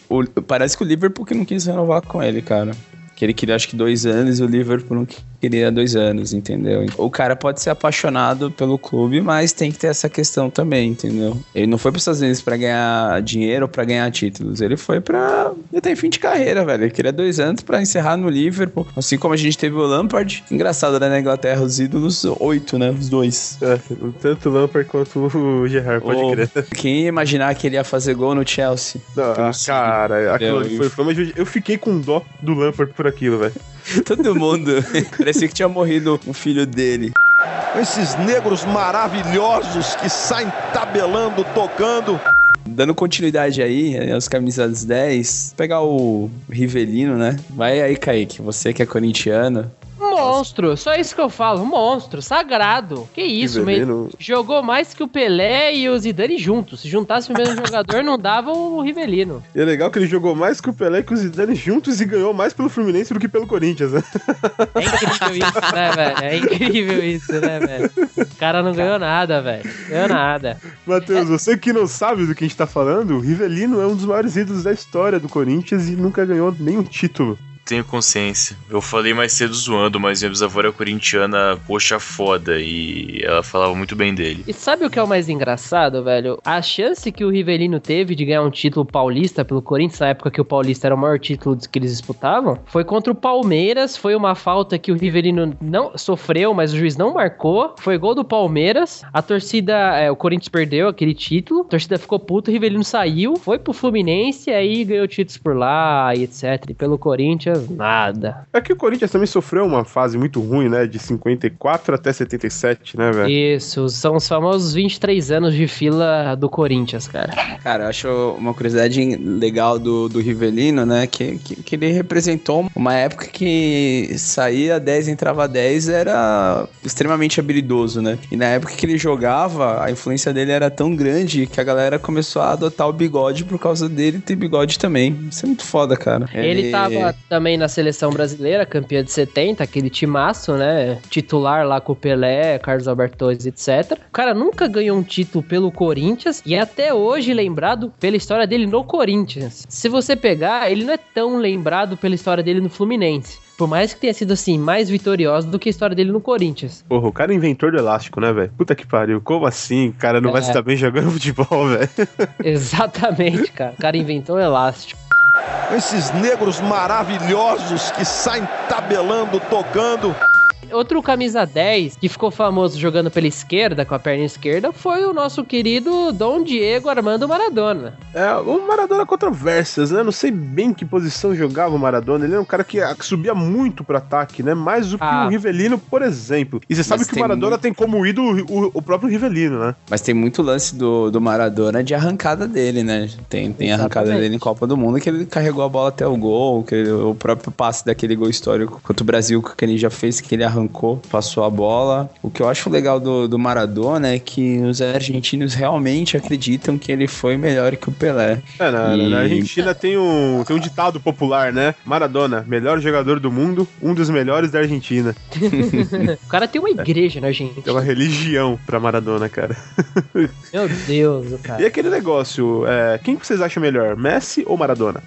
Parece que o Liverpool que não quis renovar com ele, cara. Que ele queria, acho que 2 anos, e o Liverpool não queria 2 anos, entendeu? O cara pode ser apaixonado pelo clube, mas tem que ter essa questão também, entendeu? Ele não foi para os Estados Unidos pra ganhar dinheiro ou pra ganhar títulos. Ele foi pra... Ele tá em fim de carreira, velho. Ele queria 2 anos pra encerrar no Liverpool. Assim como a gente teve o Lampard. Engraçado, né? Na Inglaterra, os ídolos, 8, né? Os 2. Tanto o Lampard quanto o Gerrard, pode crer. Quem ia imaginar que ele ia fazer gol no Chelsea? Não, cara, aquilo foi mas eu fiquei com dó do Lampard por aquilo, velho. Todo mundo. Parecia que tinha morrido um filho dele. Esses negros maravilhosos que saem tabelando, tocando. Dando continuidade aí, as camisas 10, pegar o Rivellino, né? Vai aí, Kaique, você que é corintiano. Monstro, só isso que eu falo, monstro, sagrado. Que isso, mesmo. Jogou mais que o Pelé e o Zidane juntos. Se juntasse o mesmo jogador, não dava o Rivellino. E é legal que ele jogou mais que o Pelé e que o Zidane juntos e ganhou mais pelo Fluminense do que pelo Corinthians, né? É incrível isso, né, velho? É incrível isso, né, velho? O cara não ganhou nada, velho. Ganhou nada. Matheus, você que não sabe do que a gente tá falando, o Rivellino é um dos maiores ídolos da história do Corinthians e nunca ganhou nenhum título. Tenho consciência. Eu falei mais cedo zoando, mas minha bisavó era corintiana, poxa foda, e ela falava muito bem dele. E sabe o que é o mais engraçado, velho? A chance que o Rivellino teve de ganhar um título paulista pelo Corinthians, na época que o Paulista era o maior título que eles disputavam, foi contra o Palmeiras, foi uma falta que o Rivellino não sofreu, mas o juiz não marcou, foi gol do Palmeiras, a torcida, o Corinthians perdeu aquele título, a torcida ficou puta, o Rivellino saiu, foi pro Fluminense, aí ganhou títulos por lá e etc. E pelo Corinthians, nada. É que o Corinthians também sofreu uma fase muito ruim, né? De 54 até 77, né, velho? Isso, são os famosos 23 anos de fila do Corinthians, cara. Cara, eu acho uma curiosidade legal do Rivellino, né? Que ele representou uma época que saía 10, entrava 10, era extremamente habilidoso, né? E na época que ele jogava, a influência dele era tão grande que a galera começou a adotar o bigode por causa dele ter bigode também. Isso é muito foda, cara. Ele tava também na seleção brasileira, campeã de 70, aquele timaço, né? Titular lá com o Pelé, Carlos Alberto Torres, etc. O cara nunca ganhou um título pelo Corinthians e é até hoje lembrado pela história dele no Corinthians. Se você pegar, ele não é tão lembrado pela história dele no Fluminense. Por mais que tenha sido, assim, mais vitorioso do que a história dele no Corinthians. Porra, o cara é inventor do elástico, né, velho? Puta que pariu. Como assim? O cara não vai se dar bem jogando futebol, velho? Exatamente, cara. O cara inventou o elástico. Esses negros maravilhosos que saem tabelando, tocando. Outro camisa 10 que ficou famoso jogando pela esquerda, com a perna esquerda, foi o nosso querido Dom Diego Armando Maradona. O Maradona controvérsias, né? Não sei bem que posição jogava o Maradona. Ele era um cara que subia muito pro ataque, né? Mais do que o Rivellino, por exemplo. E você sabe que o Maradona tem como ídolo o próprio Rivellino, né? Mas tem muito lance do Maradona de arrancada dele, né? Tem arrancada dele em Copa do Mundo que ele carregou a bola até o gol, o próprio passe daquele gol histórico contra o Brasil que ele já fez, que ele arrancou, passou a bola. O que eu acho legal do Maradona é que os argentinos realmente acreditam que ele foi melhor que o Pelé. Na Argentina tem um ditado popular, né? Maradona, melhor jogador do mundo, um dos melhores da Argentina. O cara tem uma igreja na Argentina. Tem uma religião pra Maradona, cara. Meu Deus, cara. E aquele negócio, quem que vocês acham melhor, Messi ou Maradona?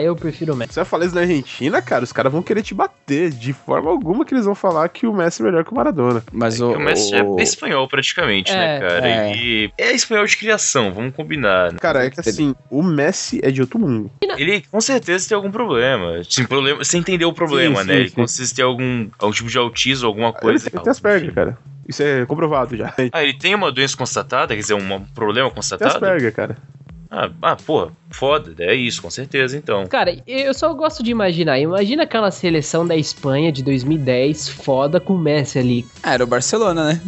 Eu prefiro o Messi. Você vai falar isso na Argentina, cara, os caras vão querer te bater. De forma alguma que eles vão falar falar que o Messi é melhor que o Maradona. Mas O Messi é espanhol praticamente, né, cara? É. Ele é espanhol de criação, vamos combinar. Né? Cara, é que assim, o Messi é de outro mundo. Ele com certeza tem algum problema. Você entendeu o problema, Sim, né? sim, Ele sim. com certeza tem algum tipo de autismo, alguma coisa. Ele tem Asperger, cara. Isso é comprovado já. Tem Ah, ele tem uma doença constatada? Quer dizer, um problema constatado? Asperger, cara. Porra, foda, é isso, com certeza, então. Cara, eu só gosto de imaginar. Imagina aquela seleção da Espanha de 2010, foda, com o Messi ali. Era o Barcelona, né?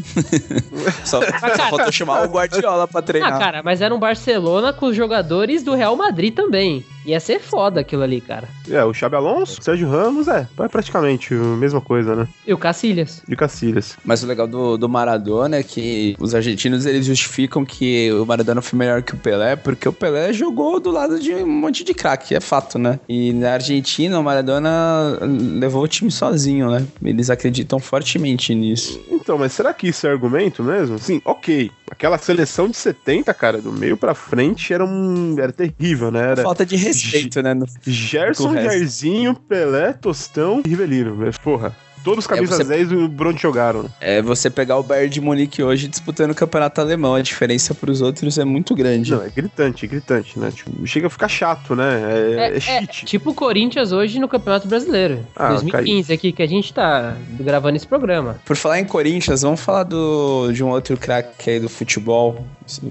Só faltou chamar o Guardiola pra treinar. Ah, cara, mas era um Barcelona com os jogadores do Real Madrid também. Ia ser foda aquilo ali, cara. O Xabi Alonso, Sérgio Ramos, é praticamente a mesma coisa, né? E o Cacilhas. De Cacilhas. Mas o legal do Maradona é que os argentinos, eles justificam que o Maradona foi melhor que o Pelé, porque o Pelé jogou do lado de um monte de craque, é fato, né? E na Argentina, o Maradona levou o time sozinho, né? Eles acreditam fortemente nisso. Então, mas será que isso é argumento mesmo? Sim, ok. Aquela seleção de 70, cara, do meio pra frente era terrível, né? Era Falta de respeito, né? Gerson, com o resto. Jairzinho, Pelé, Tostão e Rivelino. Mas, porra, todos os camisas 10 do Bruno jogaram. Né? É você pegar o Bayern de Munique hoje disputando o campeonato alemão. A diferença pros outros é muito grande. Não, é gritante, né? Tipo, chega a ficar chato, né? É cheat. Tipo o Corinthians hoje no Campeonato Brasileiro. 2015 aqui, que a gente tá gravando esse programa. Por falar em Corinthians, vamos falar de um outro craque aí do futebol,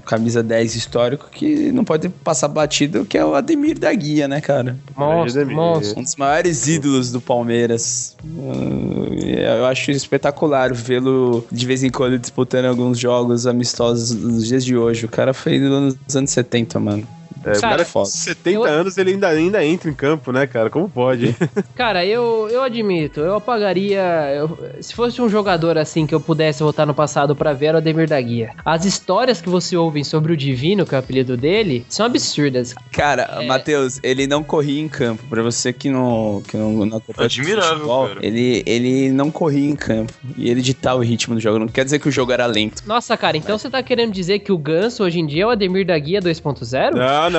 camisa 10 histórico, que não pode passar batido, que é o Ademir da Guia, né, cara? Monstro. Um dos maiores ídolos do Palmeiras. Eu acho espetacular vê-lo de vez em quando disputando alguns jogos amistosos nos dias de hoje. O cara foi nos anos 70, mano. O cara com 70 anos, ele ainda entra em campo, né, cara? Como pode? Cara, eu admito, eu apagaria... se fosse um jogador assim que eu pudesse voltar no passado pra ver, era o Ademir da Guia. As histórias que você ouve sobre o Divino, que é o apelido dele, são absurdas. Cara, Matheus, ele não corria em campo. Pra você que não acompanha admirável, futebol, cara. ele não corria em campo. E ele ditava o ritmo do jogo. Não quer dizer que o jogo era lento. Nossa, cara, então você tá querendo dizer que o Ganso hoje em dia é o Ademir da Guia 2.0? Não.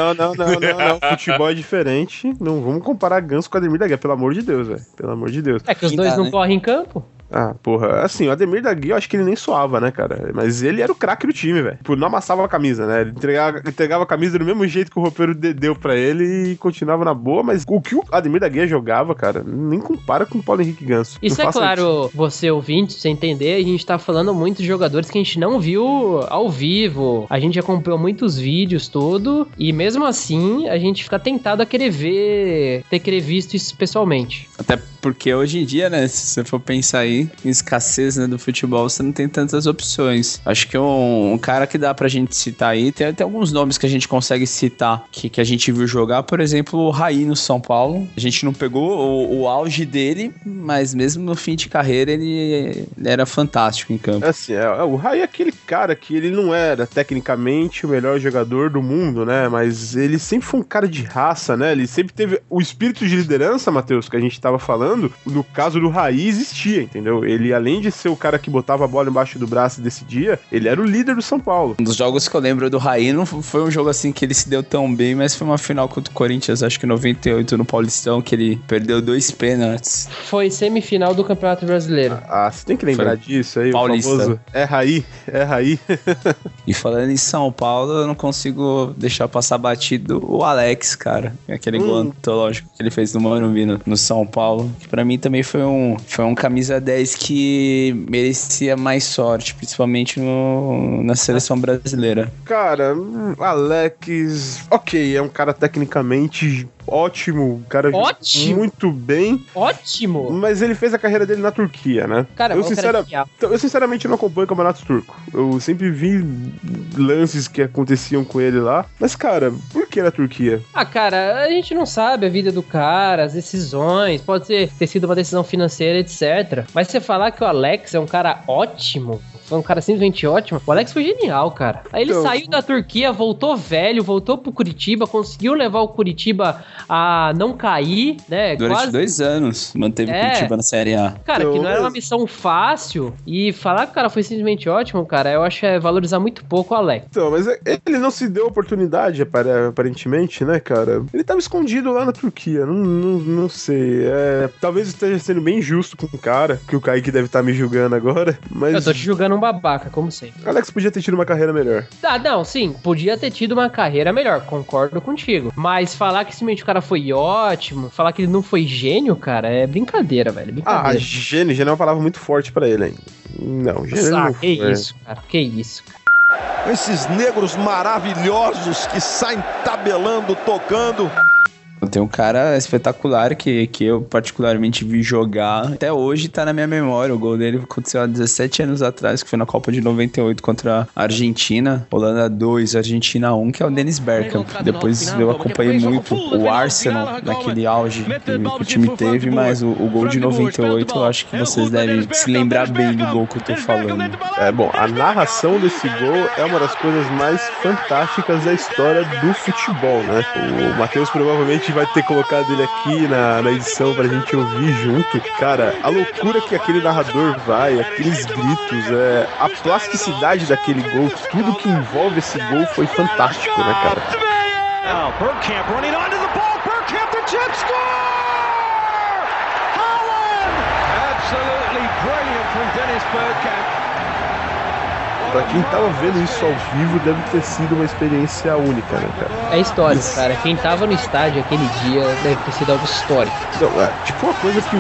Futebol é diferente. Não vamos comparar Ganso com o Ademir da Guia, pelo amor de Deus, velho. Pelo amor de Deus. É que os dois não correm em campo? Ah, porra, assim, o Ademir da Guia, eu acho que ele nem suava, né, cara? Mas ele era o craque do time, velho. Não amassava a camisa, né? Ele entregava a camisa do mesmo jeito que o roupeiro deu pra ele e continuava na boa, mas o que o Ademir da Guia jogava, cara, nem compara com o Paulo Henrique Ganso. Isso é claro, você ouvinte, você entender, a gente tá falando muito de jogadores que a gente não viu ao vivo. A gente acompanhou muitos vídeos, tudo, e mesmo assim, a gente fica tentado a querer visto isso pessoalmente. Até porque hoje em dia, né, se você for pensar aí, em escassez, né, do futebol, você não tem tantas opções. Acho que um cara que dá pra gente citar aí, tem até alguns nomes que a gente consegue citar, que a gente viu jogar, por exemplo, o Raí no São Paulo. A gente não pegou o auge dele, mas mesmo no fim de carreira ele era fantástico em campo. Assim, o Raí é aquele cara que ele não era tecnicamente o melhor jogador do mundo, né, mas ele sempre foi um cara de raça, né, ele sempre teve o espírito de liderança, Matheus, que a gente tava falando, no caso do Raí existia, entendeu? Ele, além de ser o cara que botava a bola embaixo do braço e decidia, ele era o líder do São Paulo. Um dos jogos que eu lembro do Raí não foi um jogo assim que ele se deu tão bem, mas foi uma final contra o Corinthians, acho que em 98 no Paulistão, que ele perdeu 2 pênaltis. Foi semifinal do Campeonato Brasileiro. Ah, você tem que lembrar disso aí, Paulista. O famoso é Raí. E falando em São Paulo, eu não consigo deixar passar batido o Alex, cara. Aquele gol antológico que ele fez no Morumbi no São Paulo, que pra mim também foi um camisa 10 que merecia mais sorte, principalmente na seleção brasileira. Cara, Alex, ok, é um cara tecnicamente ótimo, um cara muito bem. Ótimo! Mas ele fez a carreira dele na Turquia, né? Cara, eu sinceramente não acompanho o campeonato turco. Eu sempre vi lances que aconteciam com ele lá. Mas, cara, por que na Turquia? Ah, cara, a gente não sabe a vida do cara, as decisões, pode ter sido uma decisão financeira, etc. Mas você falar que o Alex é um cara ótimo, foi um cara simplesmente ótimo. O Alex foi genial, cara. Aí ele saiu da Turquia, voltou velho, voltou pro Curitiba, conseguiu levar o Curitiba a não cair, né? Durante 2 anos, manteve o Curitiba na Série A. Cara, que não era uma missão fácil. E falar que o cara foi simplesmente ótimo, cara, eu acho que é valorizar muito pouco o Alex. Então, mas ele não se deu oportunidade, aparentemente, né, cara? Ele tava escondido lá na Turquia, não sei. Talvez esteja sendo bem justo com o cara, que o Kaique deve estar me julgando agora, mas... Eu tô te julgando um babaca, como sempre. Alex podia ter tido uma carreira melhor. Não, sim, podia ter tido uma carreira melhor, concordo contigo. Mas falar que simplesmente o cara foi ótimo, falar que ele não foi gênio, cara, é brincadeira, velho. Brincadeira. Gênio é uma palavra muito forte pra ele, hein? Não, gênio não que isso, cara, que isso, cara. Esses negros maravilhosos que saem tabelando, tocando. Tem um cara espetacular que eu particularmente vi jogar. Até hoje tá na minha memória. O gol dele aconteceu há 17 anos atrás, que foi na Copa de 98 contra a Argentina. Holanda 2, Argentina 1, que é o Dennis Bergkamp. Depois eu acompanhei muito o Arsenal naquele auge que o time teve, mas o gol de 98 eu acho que vocês devem se lembrar bem do gol que eu tô falando. Bom, a narração desse gol é uma das coisas mais fantásticas da história do futebol, né? O Matheus provavelmente vai ter colocado ele aqui na edição pra gente ouvir junto. Cara, a loucura que aquele narrador vai, aqueles gritos, a plasticidade daquele gol, tudo que envolve esse gol foi fantástico, né, cara? Now, Bergkamp running onto the ball. Bergkamp, the chip score! Holland! Absolutely brilliant from Dennis Bergkamp. Pra quem tava vendo isso ao vivo, deve ter sido uma experiência única, né, cara? É histórico, cara. Quem tava no estádio aquele dia deve ter sido algo histórico. Não, tipo uma coisa que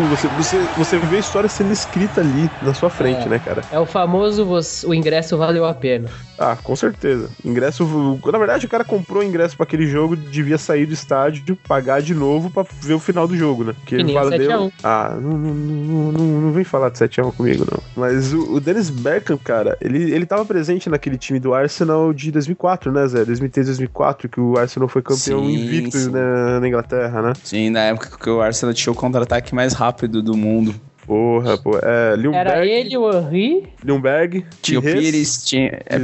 você vê a história sendo escrita ali na sua frente, né, cara? É o famoso o ingresso valeu a pena. Ah, com certeza. Ingresso... Na verdade, o cara comprou o ingresso pra aquele jogo, devia sair do estádio, pagar de novo pra ver o final do jogo, né? Porque nem valeu... 7-1. Ah, não vem falar de 7-1 comigo, não. Mas o Dennis Bergkamp, cara, ele tava presente naquele time do Arsenal de 2004, né, Zé? 2003, 2004, que o Arsenal foi campeão invicto na Inglaterra, né? Sim, na época que o Arsenal tinha o contra-ataque mais rápido do mundo. Porra, Ljungberg. Era ele, o Henry. Ljungberg. Tinha o Pires,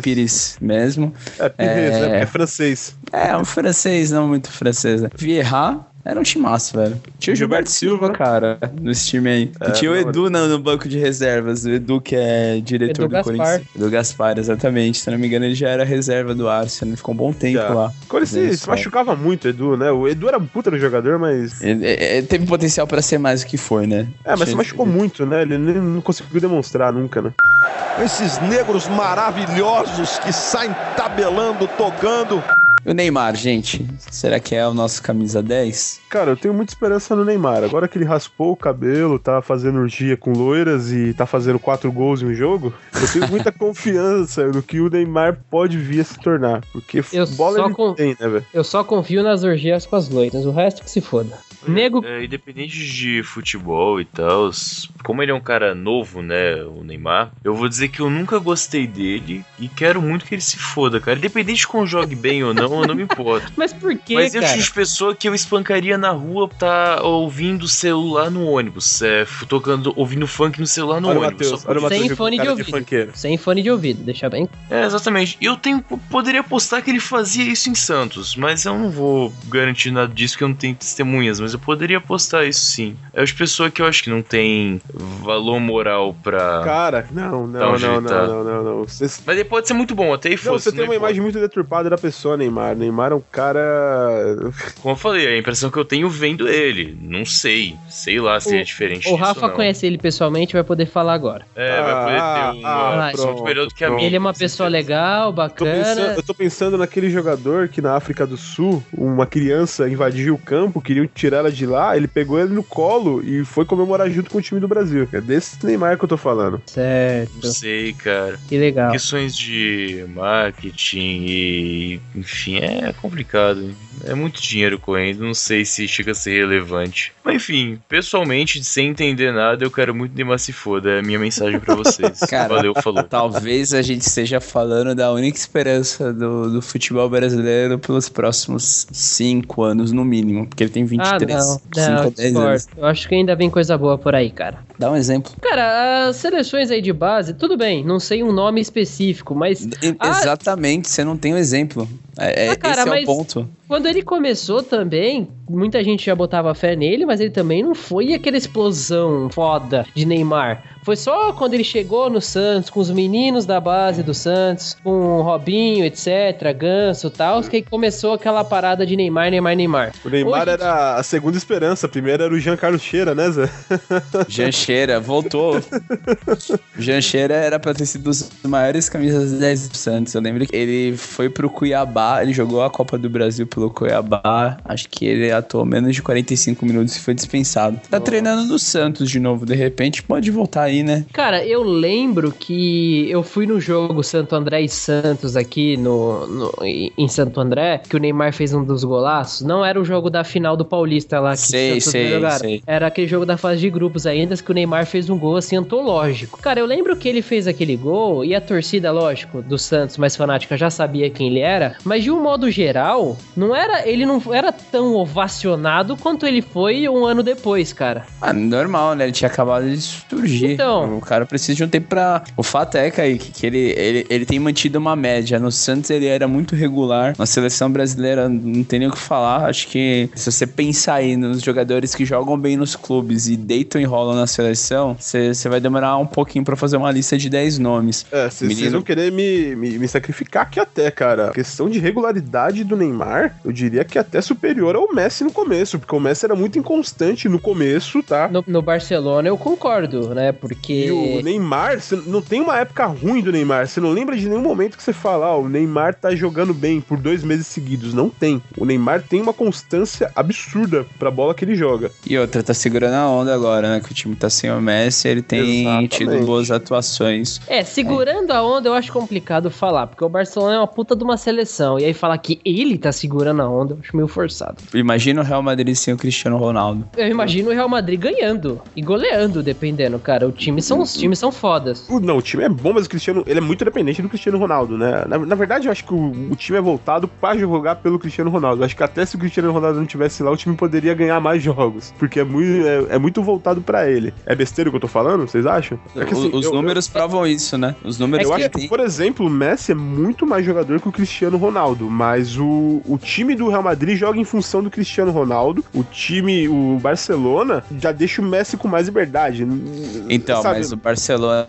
Pires mesmo. Pires, né? Porque é francês. Um francês, não muito francês, né? Vieira. Era um timaço, velho. Tinha o Gilberto Silva, cara, nesse time aí. E tinha o Edu no banco de reservas. O Edu, que é diretor do Corinthians. Edu Gaspar, exatamente. Se não me engano, ele já era reserva do Arsenal. Ele ficou um bom tempo lá. O Corinthians se machucava muito, Edu, né? O Edu era um puta no jogador, mas... Ele teve potencial pra ser mais do que foi, né? Mas se machucou muito, né? Ele não conseguiu demonstrar nunca, né? Esses negros maravilhosos que saem tabelando, tocando. E o Neymar, gente, será que é o nosso camisa 10? Cara, eu tenho muita esperança no Neymar. Agora que ele raspou o cabelo, tá fazendo orgia com loiras e tá fazendo 4 gols em um jogo, eu tenho muita confiança no que o Neymar pode vir a se tornar. Porque bola ele tem, né, velho? Eu só confio nas orgias com as loiras, o resto que se foda. Nego... Independente de futebol e tal, como ele é um cara novo, né, o Neymar, eu vou dizer que eu nunca gostei dele e quero muito que ele se foda, cara. Independente de como jogue bem ou não, eu não me importo. Mas por quê, Mas cara? eu tinha pessoa que eu espancaria na rua, tá ouvindo celular no ônibus, ouvindo funk no celular no ônibus. Olha o Matheus, sem fone de ouvido. Sem fone de ouvido, deixa bem. Exatamente. Eu poderia apostar que ele fazia isso em Santos, mas eu não vou garantir nada disso porque eu não tenho testemunhas, mas eu poderia apostar isso sim. É as pessoas que eu acho que não tem valor moral pra... Cara, não. Mas ele pode ser muito bom, até aí fosse. Você tem uma imagem muito deturpada da pessoa, Neymar. Neymar é um cara... Como eu falei, a impressão que eu tenho vendo ele. Não sei. Sei lá se é diferente O Rafa conhece ele pessoalmente, vai poder falar agora. Vai poder ter uma pessoa muito melhor do que a minha. Ele é uma pessoa legal, bacana. Eu tô pensando naquele jogador que na África do Sul, uma criança invadiu o campo, queriam tirar ela de lá, ele pegou ele no colo e foi comemorar junto com o time do Brasil. É desse Neymar que eu tô falando. Certo. Não sei, cara. Que legal. Questões de marketing e... Enfim, é complicado. É muito dinheiro correndo, não sei se chega a ser relevante. Mas enfim, pessoalmente, sem entender nada, eu quero muito Neymar se foda. É a minha mensagem pra vocês. Cara, valeu, falou. Talvez a gente esteja falando da única esperança do futebol brasileiro pelos próximos 5 anos, no mínimo. Porque ele tem 23. Não, eu acho que ainda vem coisa boa por aí, cara. Dá um exemplo. Cara, as seleções aí de base, tudo bem, não sei um nome específico, mas... Exatamente, você não tem um exemplo. Cara, esse é o ponto. Quando ele começou também, muita gente já botava fé nele, mas ele também não foi aquela explosão foda de Neymar. Foi só quando ele chegou no Santos, com os meninos da base do Santos, com o Robinho, etc., Ganso e tal, que começou aquela parada de Neymar. O Neymar era a segunda esperança, a primeira era o Jean Carlos Cheira, né, Zé? Jean Cheira, voltou. Jean Cheira era pra ter sido dos maiores camisas 10 do Santos. Eu lembro que ele foi pro Cuiabá, ele jogou a Copa do Brasil pelo Cuiabá, acho que ele atuou menos de 45 minutos e foi dispensado. Tá treinando no Santos de novo, de repente pode voltar aí, né? Cara, eu lembro que eu fui no jogo Santo André e Santos aqui em Santo André, que o Neymar fez um dos golaços. Não era o jogo da final do Paulista lá que Santos jogaram. Sei. Era aquele jogo da fase de grupos ainda, que o Neymar fez um gol assim antológico. Cara, eu lembro que ele fez aquele gol e a torcida, lógico, do Santos mais fanática já sabia quem ele era, mas de um modo geral, ele não era tão ovacionado quanto ele foi um ano depois, cara. Normal, né? Ele tinha acabado de surgir. Então, o cara precisa de um tempo pra... O fato é, Kaique, que ele tem mantido uma média. No Santos ele era muito regular. Na seleção brasileira não tem nem o que falar. Acho que se você pensar aí nos jogadores que jogam bem nos clubes e deitam e rolam na seleção, você vai demorar um pouquinho pra fazer uma lista de 10 nomes. Vocês vão querer me sacrificar aqui até, cara. A questão de regularidade do Neymar, eu diria que é até superior ao Messi no começo, porque o Messi era muito inconstante no começo, tá? No Barcelona eu concordo, né? Porque... E o Neymar, não tem uma época ruim do Neymar. Você não lembra de nenhum momento que você fala, o Neymar tá jogando bem por 2 meses seguidos. Não tem. O Neymar tem uma constância absurda pra bola que ele joga. E outra, tá segurando a onda agora, né? Que o time tá sem o Messi, ele tem tido boas atuações. Segurando a onda eu acho complicado falar, porque o Barcelona é uma puta de uma seleção. E aí falar que ele tá segurando a onda, eu acho meio forçado. Imagina o Real Madrid sem o Cristiano Ronaldo. Eu imagino o Real Madrid ganhando e goleando, dependendo, cara. Os times são fodas. Não, o time é bom, mas o Cristiano, ele é muito dependente do Cristiano Ronaldo, né? Na verdade, eu acho que o time é voltado pra jogar pelo Cristiano Ronaldo. Eu acho que até se o Cristiano Ronaldo não tivesse lá, o time poderia ganhar mais jogos, porque é muito voltado pra ele. É besteira o que eu tô falando? Vocês acham? É que, assim, os números provam isso, né? Os números eu acho que, por exemplo, o Messi é muito mais jogador que o Cristiano Ronaldo, mas o time do Real Madrid joga em função do Cristiano Ronaldo. O Barcelona, já deixa o Messi com mais liberdade. Então, mas o Barcelona,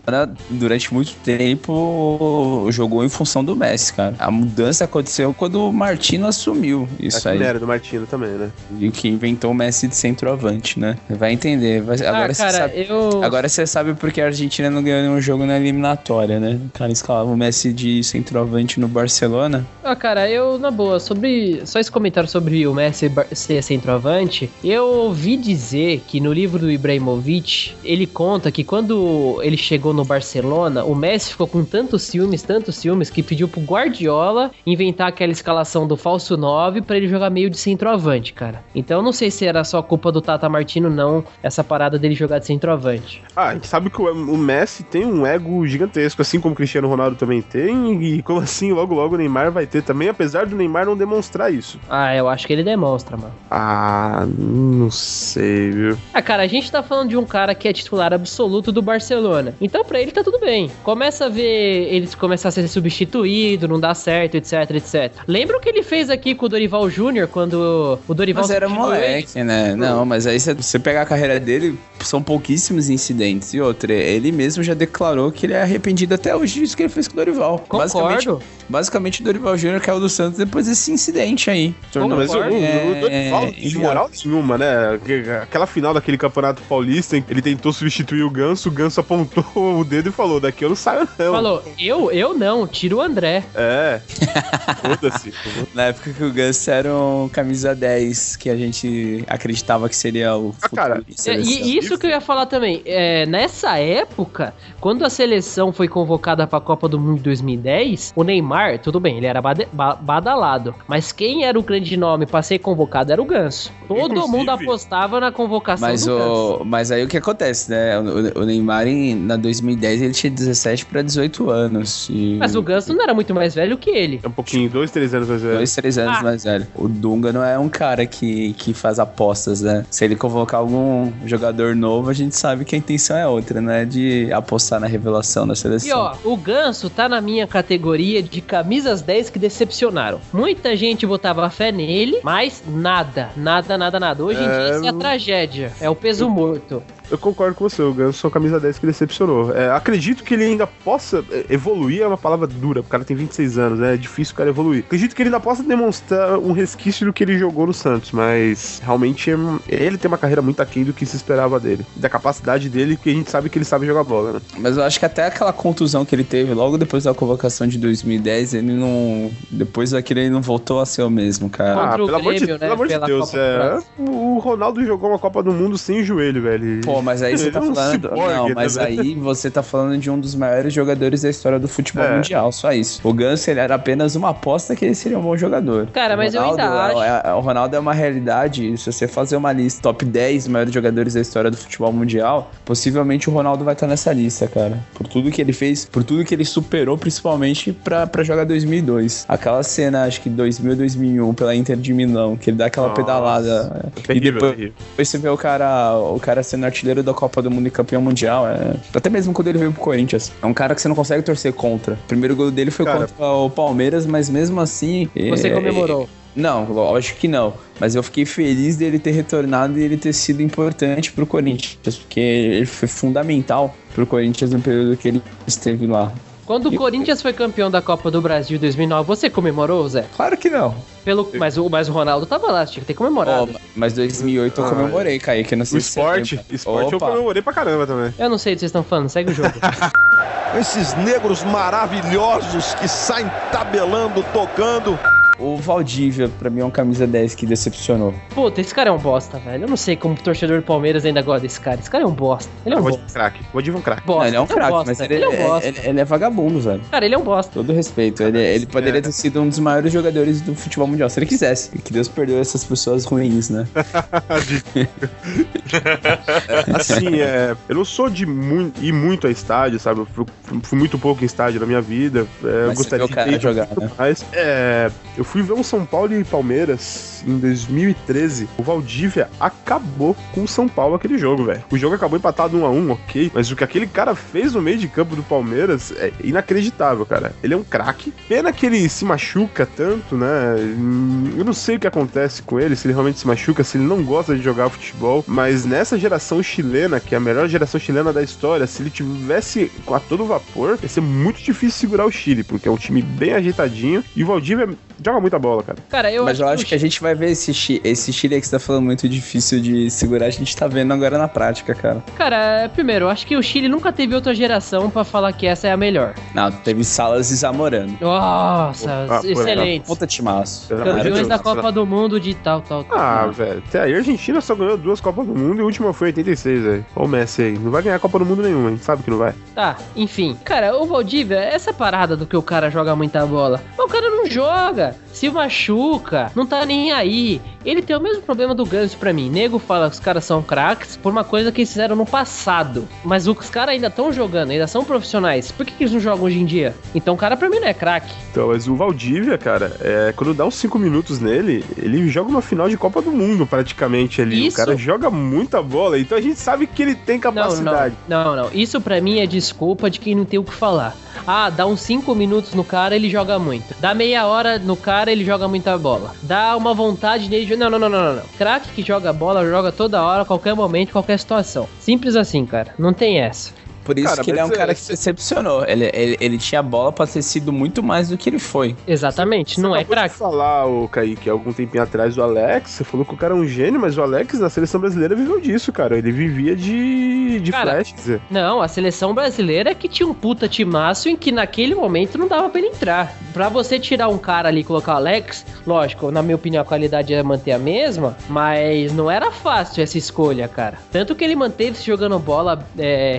durante muito tempo, jogou em função do Messi, cara. A mudança aconteceu quando o Martino assumiu isso aí. Era do Martino também, né? E o que inventou o Messi de centroavante, né? Vai entender. Agora você sabe porque a Argentina não ganhou nenhum jogo na eliminatória, né? O cara escalava o Messi de centroavante no Barcelona. Cara, na boa, só esse comentário sobre o Messi ser centroavante, eu ouvi dizer que no livro do Ibrahimovic, ele conta que quando ele chegou no Barcelona, o Messi ficou com tantos ciúmes, que pediu pro Guardiola inventar aquela escalação do falso 9 pra ele jogar meio de centroavante, cara. Então eu não sei se era só culpa do Tata Martino, não, essa parada dele jogar de centroavante. A gente sabe que o Messi tem um ego gigantesco, assim como o Cristiano Ronaldo também tem, e como assim, logo o Neymar vai ter também, apesar do Neymar não demonstrar isso. Eu acho que ele demonstra, mano. Não sei, viu? Cara, a gente tá falando de um cara que é titular absoluto do Barcelona, então pra ele tá tudo bem. Começa a ver ele começar a ser substituído, não dá certo, etc. Lembra o que ele fez aqui com o Dorival Júnior, quando o Dorival... Mas era moleque, né? Não, mas aí você pegar a carreira dele, são pouquíssimos incidentes. E outra, ele mesmo já declarou que ele é arrependido até hoje disso que ele fez com o Dorival. Concordo. Basicamente o Dorival Júnior caiu do Santos depois desse incidente aí. Mas o Dorival não tem moral nenhuma, né? Aquela final daquele campeonato paulista, ele tentou substituir o Ganso apontou o dedo e falou, daqui eu não saio não. Falou, eu não, tira o André. Foda-se. Na época que o Ganso era um camisa 10, que a gente acreditava que seria o futuro. Cara, e isso que eu ia falar também, nessa época, quando a seleção foi convocada pra Copa do Mundo de 2010, o Neymar, tudo bem, ele era badalado, mas quem era o grande nome pra ser convocado era o Ganso. Todo mundo apostava na convocação do Ganso. Mas aí o que acontece, né? o Neymar na 2010 ele tinha 17 para 18 anos. Mas o Ganso não era muito mais velho que ele. É um pouquinho, 2, 3 anos mais velho. 2, 3 anos mais velho. O Dunga não é um cara que faz apostas, né? Se ele convocar algum jogador novo, a gente sabe que a intenção é outra, né? De apostar na revelação da seleção. E ó, o Ganso tá na minha categoria de camisas 10 que decepcionaram. Muita gente botava fé nele, mas nada. Hoje em dia isso é a tragédia. É o peso morto. Eu concordo com você, o Ganso é uma camisa 10 que decepcionou. Acredito que ele ainda possa evoluir, é uma palavra dura, o cara tem 26 anos, é difícil o cara evoluir. Acredito que ele ainda possa demonstrar um resquício do que ele jogou no Santos, mas realmente ele tem uma carreira muito aquém do que se esperava dele. Da capacidade dele, que a gente sabe que ele sabe jogar bola, né? Mas eu acho que até aquela contusão que ele teve logo depois da convocação de 2010, ele não... Depois daquilo ele não voltou a ser o mesmo, cara. Pelo amor de Deus, o Ronaldo jogou uma Copa do Mundo sem joelho, velho. Pô, mas aí você tá falando... Não, mas aí você tá falando de um dos maiores jogadores da história do futebol mundial, só isso. O Ganso, ele era apenas uma aposta que ele seria um bom jogador. Cara, mas Ronaldo, eu ainda acho... O Ronaldo é uma realidade. Se você fazer uma lista top 10 maiores jogadores da história do futebol mundial, possivelmente o Ronaldo vai estar nessa lista, cara. Por tudo que ele fez, por tudo que ele superou, principalmente pra jogar 2002. Aquela cena, acho que 2000, 2001, pela Inter de Milão, que ele dá aquela pedalada. E depois você vê o cara sendo artilheiro da Copa do Mundo e campeão mundial. Até mesmo quando ele veio pro Corinthians. É um cara que você não consegue torcer contra. O primeiro gol dele foi contra o Palmeiras, mas mesmo assim... Você comemorou? Não, lógico que não. Mas eu fiquei feliz dele ter retornado e ele ter sido importante pro Corinthians, porque ele foi fundamental pro Corinthians no período que ele esteve lá. Quando o Corinthians foi campeão da Copa do Brasil em 2009, você comemorou, Zé? Claro que não. Mas o Ronaldo tava lá, tinha que ter comemorado. Mas 2008 eu comemorei, Kaique, não sei se esporte eu comemorei pra caramba também. Eu não sei do que vocês estão falando, segue o jogo. Esses negros maravilhosos que saem tabelando, tocando. O Valdívia, pra mim, é um camisa 10 que decepcionou. Puta, esse cara é um bosta, velho. Eu não sei como o torcedor do Palmeiras ainda gosta desse cara. Esse cara é um bosta. Ele é um bosta. O Valdívia é um craque. Não, ele é um craque, mas ele é vagabundo, velho. Cara, ele é um bosta. Todo respeito. Ele poderia ter sido um dos maiores jogadores do futebol mundial, se ele quisesse. Que Deus perdoe essas pessoas ruins, né? Assim, eu não sou de ir muito a estádio, sabe? Eu fui muito pouco em estádio na minha vida. Eu gostaria de jogar, né? Mas eu fui ver um São Paulo e Palmeiras em 2013. O Valdívia acabou com o São Paulo aquele jogo, velho. O jogo acabou empatado 1-1, ok. Mas o que aquele cara fez no meio de campo do Palmeiras é inacreditável, cara. Ele é um craque. Pena que ele se machuca tanto, né? Eu não sei o que acontece com ele, se ele realmente se machuca, se ele não gosta de jogar futebol. Mas nessa geração chilena, que é a melhor geração chilena da história, se ele tivesse a todo vapor, ia ser muito difícil segurar o Chile, porque é um time bem ajeitadinho. E o Valdívia joga muita bola, cara. Mas eu acho que a gente vai ver esse Chile aí que você tá falando muito difícil de segurar, a gente tá vendo agora na prática, cara. Cara, primeiro, eu acho que o Chile nunca teve outra geração pra falar que essa é a melhor. Não, teve Salas e Zamorano. Nossa, excelente. Puta timaço. Campeões da Copa do Mundo de tal. Velho, até aí a Argentina só ganhou 2 Copas do Mundo e a última foi em 86, velho. Olha o Messi aí. Não vai ganhar Copa do Mundo nenhuma, a gente sabe que não vai. Tá, enfim. Cara, o Valdívia, essa parada do que o cara joga muita bola, o cara não joga. Se machuca, não tá nem aí. Ele tem o mesmo problema do Ganso pra mim. Nego fala que os caras são craques por uma coisa que eles fizeram no passado. Mas os caras ainda estão jogando, ainda são profissionais. Por que eles não jogam hoje em dia? Então o cara pra mim não é craque. Então, mas o Valdívia, cara, quando dá uns 5 minutos nele, ele joga uma final de Copa do Mundo praticamente ali. Isso... O cara joga muita bola, então a gente sabe que ele tem capacidade. Não. Isso pra mim é desculpa de quem não tem o que falar. Dá uns 5 minutos no cara, ele joga muito. Dá meia hora no cara, ele joga muita bola. Dá uma vontade nele. Não. Craque que joga bola, joga toda hora, qualquer momento, qualquer situação. Simples assim, cara. Não tem essa. Por isso que ele é um cara que se decepcionou. Ele tinha bola pra ter sido muito mais do que ele foi. Exatamente, não é craque. Você falar, o Kaique, algum tempinho atrás do Alex, você falou que o cara é um gênio, mas o Alex na seleção brasileira viveu disso, cara. Ele vivia de flashes. Não, a seleção brasileira é que tinha um puta timaço em que naquele momento não dava pra ele entrar. Pra você tirar um cara ali e colocar o Alex, lógico, na minha opinião a qualidade ia manter a mesma, mas não era fácil essa escolha, cara. Tanto que ele manteve-se jogando bola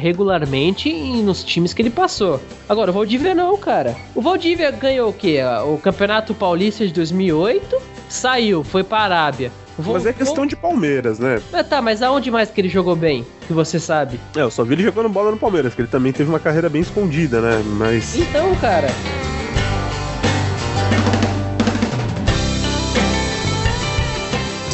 regularmente e nos times que ele passou. Agora, o Valdívia não, cara. O Valdívia ganhou o quê? O Campeonato Paulista de 2008, saiu, foi pra Arábia. Mas é questão de Palmeiras, né? Tá, mas aonde mais que ele jogou bem? Que você sabe? Eu só vi ele jogando bola no Palmeiras, que ele também teve uma carreira bem escondida, né? Mas... Então, cara...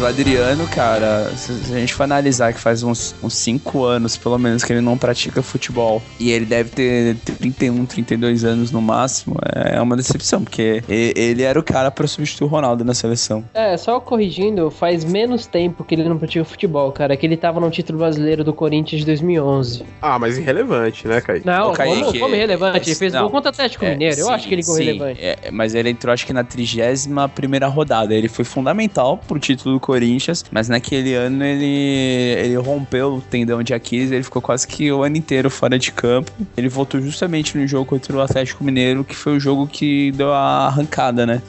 O Adriano, cara, se a gente for analisar que faz uns 5 anos, pelo menos, que ele não pratica futebol, e ele deve ter 31, 32 anos no máximo, é uma decepção, porque ele era o cara pra substituir o Ronaldo na seleção. Só corrigindo, faz menos tempo que ele não pratica futebol, cara, que ele tava no título brasileiro do Corinthians de 2011. Ah, mas irrelevante, né, Kaique? Não, Kaique, como irrelevante? Ele fez gol contra o Atlético Mineiro, eu acho que ele gol relevante. Mas ele entrou, acho que na 31ª rodada, ele foi fundamental pro título do Corinthians, mas naquele ano ele rompeu o tendão de Aquiles, ele ficou quase que o ano inteiro fora de campo. Ele voltou justamente no jogo contra o Atlético Mineiro, que foi o jogo que deu a arrancada, né?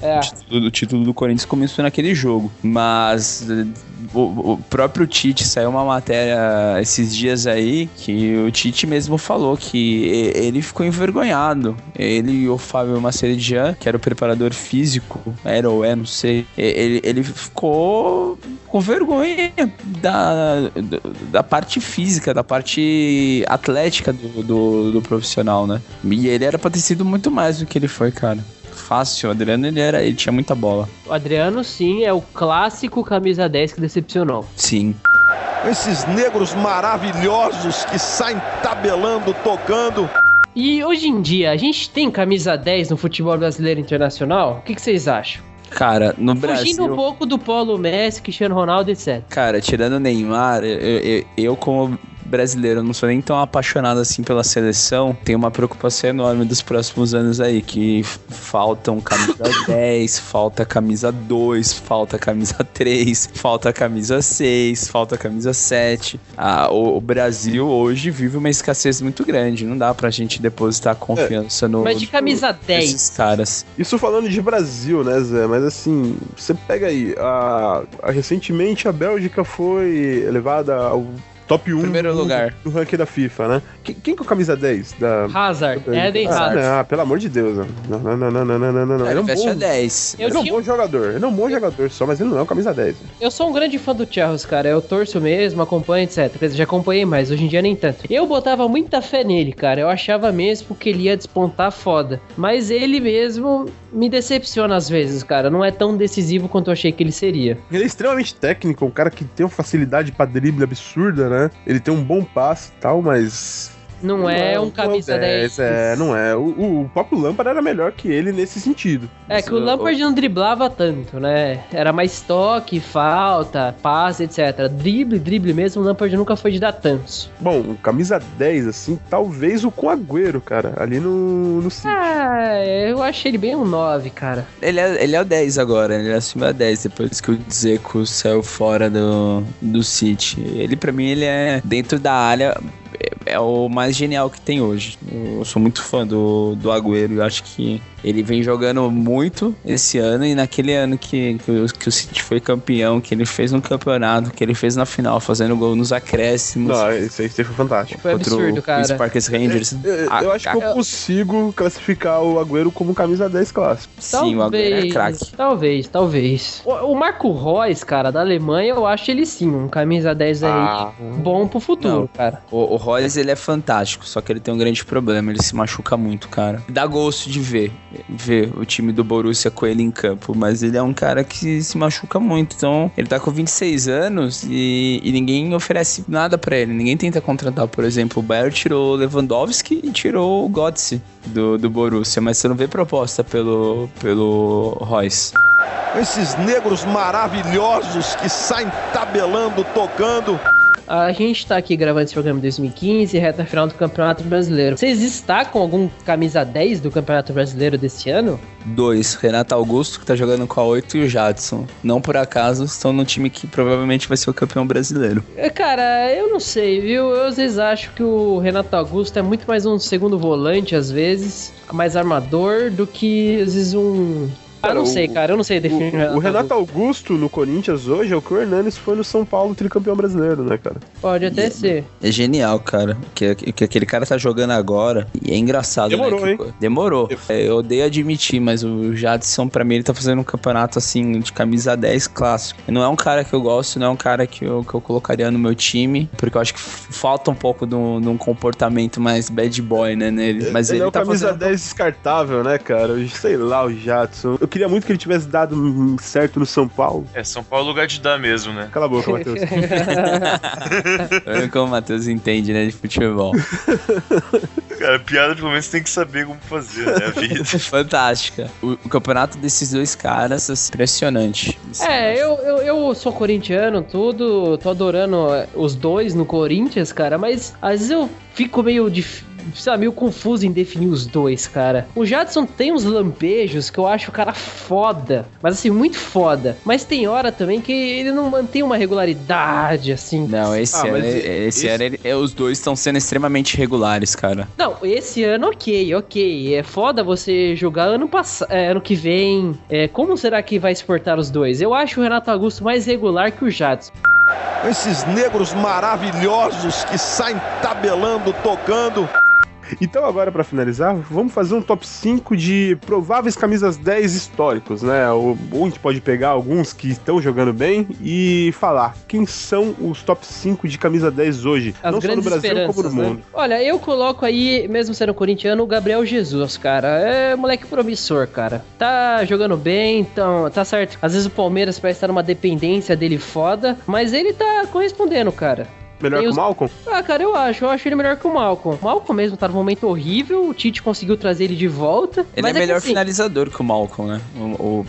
O título do Corinthians começou naquele jogo. Mas o próprio Tite, saiu uma matéria esses dias aí, que o Tite mesmo falou que ele ficou envergonhado. Ele e o Fábio Maceridian, que era o preparador físico, era ou é, não sei, ele ficou com vergonha da parte física, da parte atlética do profissional, né? E ele era pra ter sido muito mais do que ele foi, cara. Fácil, o Adriano ele tinha muita bola. O Adriano, sim, é o clássico camisa 10 que decepcionou. Sim. Esses negros maravilhosos que saem tabelando, tocando. E hoje em dia, a gente tem camisa 10 no futebol brasileiro internacional? O que vocês acham? Cara, no Brasil... Fugindo um pouco do Polo Messi, Cristiano Ronaldo, etc. Cara, tirando o Neymar, eu como brasileiro, eu não sou nem tão apaixonado assim pela seleção. Tenho uma preocupação enorme dos próximos anos aí, que faltam camisa 10, falta camisa 2, falta camisa 3, falta camisa 6, falta camisa 7. O Brasil hoje vive uma escassez muito grande, não dá pra gente depositar confiança no... Mas de camisa 10? Esses caras. Isso falando de Brasil, né, Zé? Mas assim, você pega aí, recentemente a Bélgica foi elevada ao top 1 primeiro lugar do ranking da FIFA, né? Quem com a camisa 10? Hazard, Eden Hazard. Não, pelo amor de Deus. Não. Ele veste a 10. Ele é um bom jogador. Ele é um bom jogador só, mas ele não é o camisa 10. Eu sou um grande fã do Chelsea, cara. Eu torço mesmo, acompanho, etc. Quer dizer, já acompanhei mais, hoje em dia nem tanto. Eu botava muita fé nele, cara. Eu achava mesmo que ele ia despontar foda. Mas ele mesmo me decepciona às vezes, cara. Não é tão decisivo quanto eu achei que ele seria. Ele é extremamente técnico, um cara que tem uma facilidade pra drible absurda, né? Ele tem um bom passe e tal, mas... Não é um camisa 10. Não é. O próprio Lampard era melhor que ele nesse sentido. É que o Lampard não driblava tanto, né? Era mais toque, falta, passe, etc. Drible mesmo, o Lampard nunca foi de dar tantos. Bom, o camisa 10, assim, talvez o com Agüero, cara, ali no City. Eu achei ele bem um 9, cara. Ele é o 10 agora, ele assumiu a 10 depois que o Dzeko saiu fora do City. Ele, pra mim, ele é dentro da área... É o mais genial que tem hoje. Eu sou muito fã do Agüero. Eu acho que ele vem jogando muito esse ano. E naquele ano que o City foi campeão, que ele fez no campeonato, que ele fez na final, fazendo gol nos acréscimos. Não, isso aí foi fantástico. Foi absurdo, cara. Os Parkers Rangers. Eu acho que eu consigo classificar o Agüero como camisa 10 clássico. Sim, o Agüero é craque. Talvez. O Marco Reus, cara, da Alemanha, eu acho ele sim, um camisa 10 aí bom pro futuro, não, cara. O Reus, ele é fantástico, só que ele tem um grande problema, ele se machuca muito, cara. Dá gosto de ver o time do Borussia com ele em campo, mas ele é um cara que se machuca muito, então ele tá com 26 anos e ninguém oferece nada pra ele, ninguém tenta contratar, por exemplo, o Bayern tirou o Lewandowski e tirou o Götze do Borussia, mas você não vê proposta pelo Reus. Esses negros maravilhosos que saem tabelando, tocando. A gente tá aqui gravando esse programa em 2015, reta final do Campeonato Brasileiro. Vocês destacam algum camisa 10 do Campeonato Brasileiro desse ano? 2, Renato Augusto, que tá jogando com a 8, e o Jadson. Não por acaso estão no time que provavelmente vai ser o campeão brasileiro. Cara, eu não sei, viu? Eu às vezes acho que o Renato Augusto é muito mais um segundo volante, às vezes, mais armador, do que às vezes um Ah, não sei, cara. Eu não sei definir. O Renato Augusto no Corinthians hoje é o que o Hernanes foi no São Paulo, tricampeão brasileiro, né, cara? Pode até ser. É genial, cara. Que aquele cara tá jogando agora. E é engraçado, Demorou, né? hein? Demorou. Eu odeio admitir, mas o Jadson, pra mim, ele tá fazendo um campeonato, assim, de camisa 10 clássico. Não é um cara que eu gosto, não é um cara que eu colocaria no meu time, porque eu acho que falta um pouco de um comportamento mais bad boy, né, nele. Mas ele é o tá camisa fazendo... 10 descartável, né, cara? Sei lá, o Jadson. Eu queria muito que ele tivesse dado certo no São Paulo. São Paulo é lugar de dar mesmo, né? Cala a boca, Matheus. Olha como o Matheus entende, né, de futebol. Cara, piada pelo menos tem que saber como fazer, né, a vida. Fantástica. O campeonato desses dois caras é impressionante. Eu sou corintiano, tudo, tô adorando os dois no Corinthians, cara, mas às vezes eu fico meio confuso em definir os dois, cara. O Jadson tem uns lampejos que eu acho o cara foda, mas assim, muito foda. Mas tem hora também que ele não mantém uma regularidade, assim. Não, esse ano os dois estão sendo extremamente regulares, cara. Não, esse ano ok. É foda você jogar ano que vem. Como será que vai exportar os dois? Eu acho o Renato Augusto mais regular que o Jadson. Esses negros maravilhosos que saem tabelando, tocando. Então agora, pra finalizar, vamos fazer um top 5 de prováveis camisas 10 históricos, né? Ou a gente pode pegar alguns que estão jogando bem e falar quem são os top 5 de camisa 10 hoje, As não só no Brasil como no mundo. Né? Olha, eu coloco aí, mesmo sendo corintiano, o Gabriel Jesus, cara. É moleque promissor, cara. Tá jogando bem, então tá certo. Às vezes o Palmeiras parece estar numa dependência dele foda, mas ele tá correspondendo, cara. Melhor que o Malcom? Ah, cara, eu acho ele melhor que o Malcom. O Malcom mesmo tá num momento horrível, o Tite conseguiu trazer ele de volta. Ele é melhor finalizador que o Malcom, né?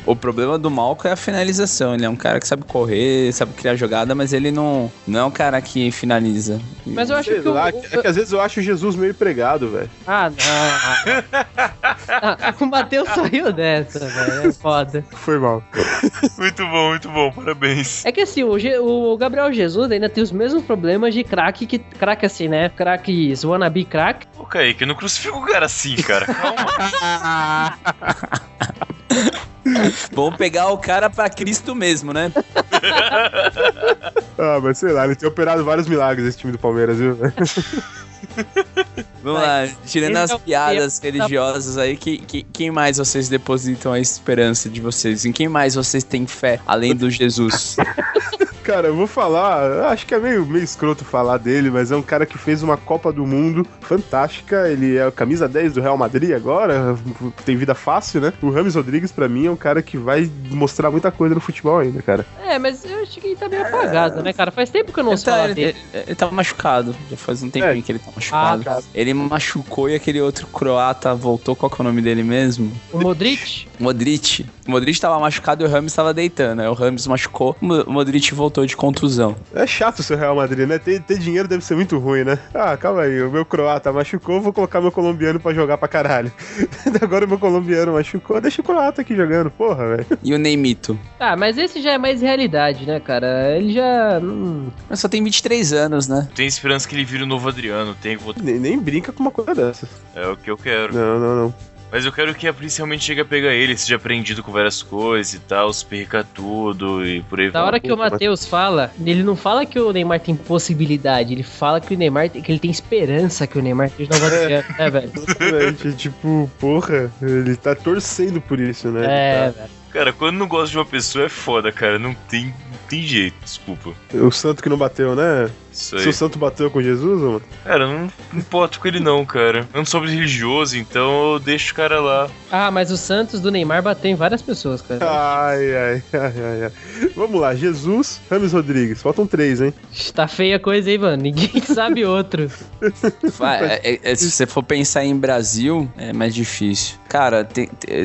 O problema do Malcom é a finalização. Ele é um cara que sabe correr, sabe criar jogada, mas ele não é um cara que finaliza. Mas eu acho que é que às vezes eu acho o Jesus meio pregado, velho. Ah, não. O Matheus saiu dessa, velho. É foda. Foi mal. Muito bom, parabéns. É que assim, o Gabriel Jesus ainda tem os mesmos problemas de craque assim, né? Craques wannabe crack. Ô, Kaique, não crucifica o cara assim, cara. Calma. Vamos pegar o cara pra Cristo mesmo, né? Mas sei lá, ele tem operado vários milagres esse time do Palmeiras, viu? Vamos lá, tirando as piadas religiosas aí, quem mais vocês depositam a esperança de vocês? Em quem mais vocês têm fé, além do Jesus? Cara, eu vou falar, acho que é meio escroto falar dele, mas é um cara que fez uma Copa do Mundo fantástica, ele é a camisa 10 do Real Madrid agora, tem vida fácil, né? O Rames Rodrigues, pra mim, é um cara que vai mostrar muita coisa no futebol ainda, cara. Mas eu acho que ele tá meio apagado, né, cara? Faz tempo que eu não ouço falar dele. Ele tá machucado, já faz um tempinho que ele tá machucado. Ele machucou e aquele outro croata voltou, qual que é o nome dele mesmo? O Modric? O Modric tava machucado e o Rames tava deitando, aí o Rames machucou, o Modric voltou de contusão. É chato o seu Real Madrid, né? Ter dinheiro deve ser muito ruim, né? Calma aí, o meu croata machucou, vou colocar meu colombiano pra jogar pra caralho. Agora o meu colombiano machucou, deixa o croata aqui jogando, porra, velho. E o Neymito? Mas esse já é mais realidade, né, cara? Ele já... Mas só tem 23 anos, né? Tem esperança que ele vire o novo Adriano, Nem brinca com uma coisa dessas. É o que eu quero. Não. Mas eu quero que a polícia realmente chegue a pegar ele, seja apreendido com várias coisas e tal, se perca tudo e por aí vai. Na hora que o Matheus fala, ele não fala que o Neymar tem possibilidade, ele fala que o Neymar que ele tem esperança que o Neymar seja novo Adriano, né, velho? Exatamente, tipo, porra, ele tá torcendo por isso, né? Velho. Cara, quando não gosta de uma pessoa é foda, cara, não tem jeito, desculpa. O santo que não bateu, né? Isso aí. Se o santo bateu com Jesus, mano? Cara, não importo com ele não, cara. Eu não sou religioso, então eu deixo o cara lá. Mas o Santos do Neymar bateu em várias pessoas, cara. Ai. Vamos lá, Jesus, Rames Rodrigues. Faltam 3, hein? Tá feia a coisa aí, mano. Ninguém sabe outro. Se você for pensar em Brasil, é mais difícil. Cara,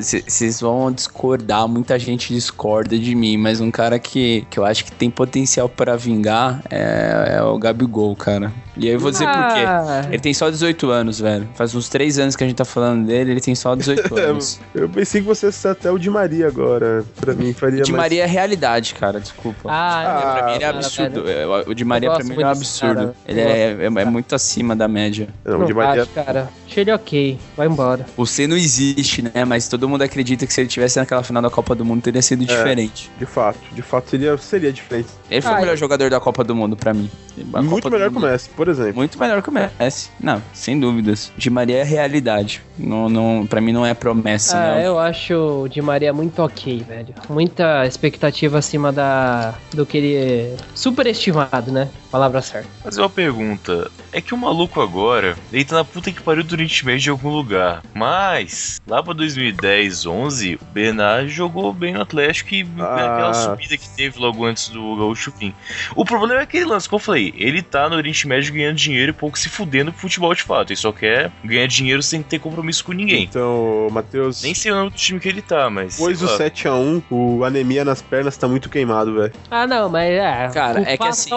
vocês vão discordar, muita gente discorda de mim, mas um cara que eu acho que tem potencial pra vingar é o Gabigol, cara. E aí eu vou dizer por quê. Ele tem só 18 anos, velho. Faz uns 3 anos que a gente tá falando dele, ele tem só 18 anos. Eu pensei que você fosse até o Di Maria agora. Pra mim faria O Di Maria é realidade, cara, desculpa. Ah, pra mim ele é absurdo. O Di Maria pra mim é um absurdo. Ele é muito acima da média. Não, o Di Maria... cara. Achei ele ok. Vai embora. O C não existe, né? Mas todo mundo acredita que se ele tivesse naquela final da Copa do Mundo, teria sido diferente. De fato, seria diferente. Ele foi o melhor jogador da Copa do Mundo pra mim. Muito melhor que o Messi, por exemplo. Muito melhor que o Messi. Não, sem dúvidas. Di Maria é realidade. Não, pra mim não é promessa, né? Eu acho o Di Maria muito ok, velho. Muita expectativa acima do que ele é superestimado, né? Palavra certa. Fazer uma pergunta. É que o maluco agora, ele tá na puta que pariu do Oriente Médio em algum lugar. Mas, lá pra 2010, 11, o Bernard jogou bem no Atlético e aquela subida que teve logo antes do Gaúcho fim. O problema é aquele lance, como eu falei, ele tá no Oriente Médio ganhando dinheiro e pouco se fudendo pro futebol de fato. Ele só quer ganhar dinheiro sem ter compromisso com ninguém. Então, Matheus... Nem sei o nome do time que ele tá, mas... Depois do 7-1, o anemia nas pernas tá muito queimado, velho. Não, mas cara, é que assim,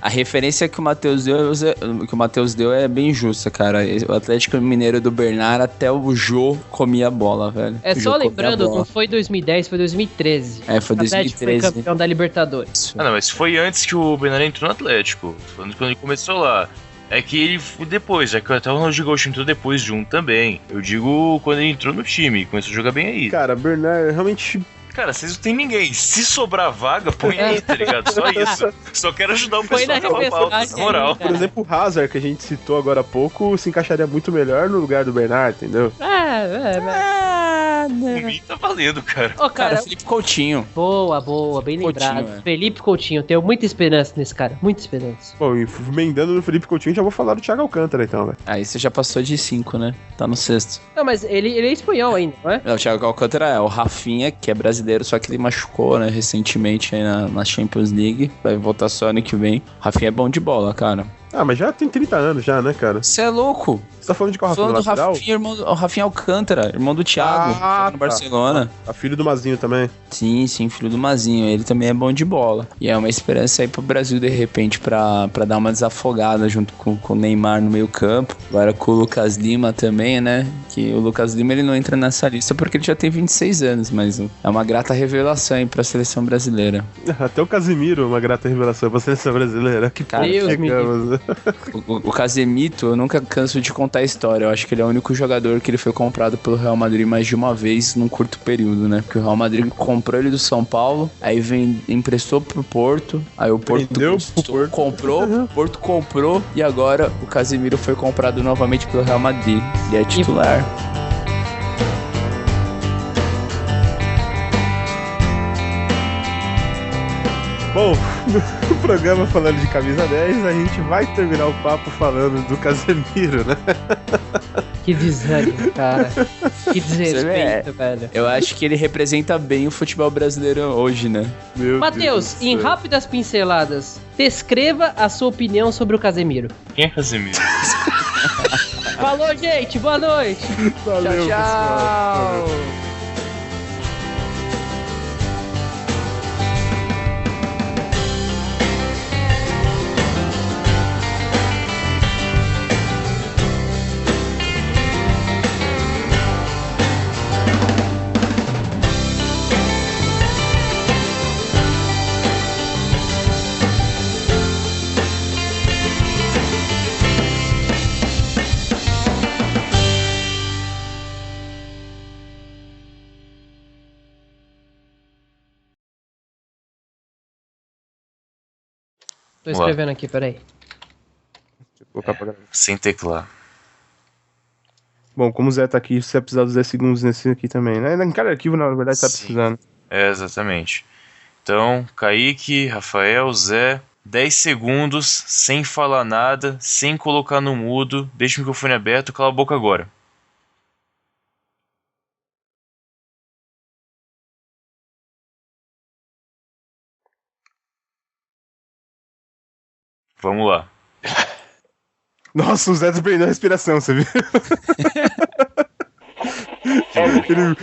a referência que o Matheus deu é bem justa, cara. O Atlético Mineiro do Bernard até o Jô comia a bola, velho. Só lembrando, não foi 2010, foi 2013. Foi 2013. O Atlético foi campeão da Libertadores. Não, mas foi antes que o Bernard entrou no Atlético. Quando ele começou lá. É que ele foi depois, já que até o Ronaldinho Gaúcho entrou depois de também. Eu digo quando ele entrou no time, começou a jogar bem aí. Cara, Bernard realmente... Cara, vocês não tem ninguém. Se sobrar vaga, põe aí, tá ligado? Só isso. Só quero ajudar o pessoal pela pauta, na moral. Por exemplo, o Hazard, que a gente citou agora há pouco, se encaixaria muito melhor no lugar do Bernard, entendeu? Por mim tá valendo, cara. Cara, Felipe Coutinho. Boa, bem lembrado. Felipe Coutinho, tenho muita esperança nesse cara, muita esperança. Bom, emendando no Felipe Coutinho, já vou falar do Thiago Alcântara, então, velho. Aí você já passou de 5, né? Tá no 6º. Não, mas ele é espanhol ainda, não é? O Thiago Alcântara é o Rafinha, que é brasileiro, só que ele machucou, né, recentemente aí na Champions League. Vai voltar só ano que vem. O Rafinha é bom de bola, cara. Mas já tem 30 anos já, né, cara? Você é louco? Você tá falando de qual Rafinha lateral? O Rafinha Alcântara, irmão do Thiago, no Barcelona. Filho do Mazinho também. Sim, filho do Mazinho. Ele também é bom de bola. E é uma esperança aí pro Brasil, de repente, pra dar uma desafogada junto com o Neymar no meio campo. Agora com o Lucas Lima também, né? Que o Lucas Lima, ele não entra nessa lista porque ele já tem 26 anos, mas é uma grata revelação aí pra seleção brasileira. Até o Casemiro, uma grata revelação pra seleção brasileira. Que cara, o Casemiro, eu nunca canso de contar a história. Eu acho que ele é o único jogador que ele foi comprado pelo Real Madrid mais de uma vez num curto período, né? Porque o Real Madrid comprou ele do São Paulo, aí emprestou pro Porto, aí o Porto comprou, o Porto comprou, e agora o Casemiro foi comprado novamente pelo Real Madrid. E é titular. Bom, no programa falando de camisa 10, a gente vai terminar o papo falando do Casemiro, né? Que desânimo, cara. Que desrespeito, velho. Eu acho que ele representa bem o futebol brasileiro hoje, né? Matheus, em rápidas pinceladas, descreva a sua opinião sobre o Casemiro. Quem é Casemiro? Falou, gente. Boa noite. Valeu, tchau. Tô escrevendo aqui, peraí. Sem teclar. Bom, como o Zé tá aqui, você vai precisar dos 10 segundos nesse aqui também, né? Em cada arquivo, na verdade, tá precisando. Exatamente. Então, Kaique, Rafael, Zé, 10 segundos, sem falar nada, sem colocar no mudo, deixa o microfone aberto, cala a boca agora. Vamos lá. Nossa, o Zé prendeu a respiração, você viu? Ele...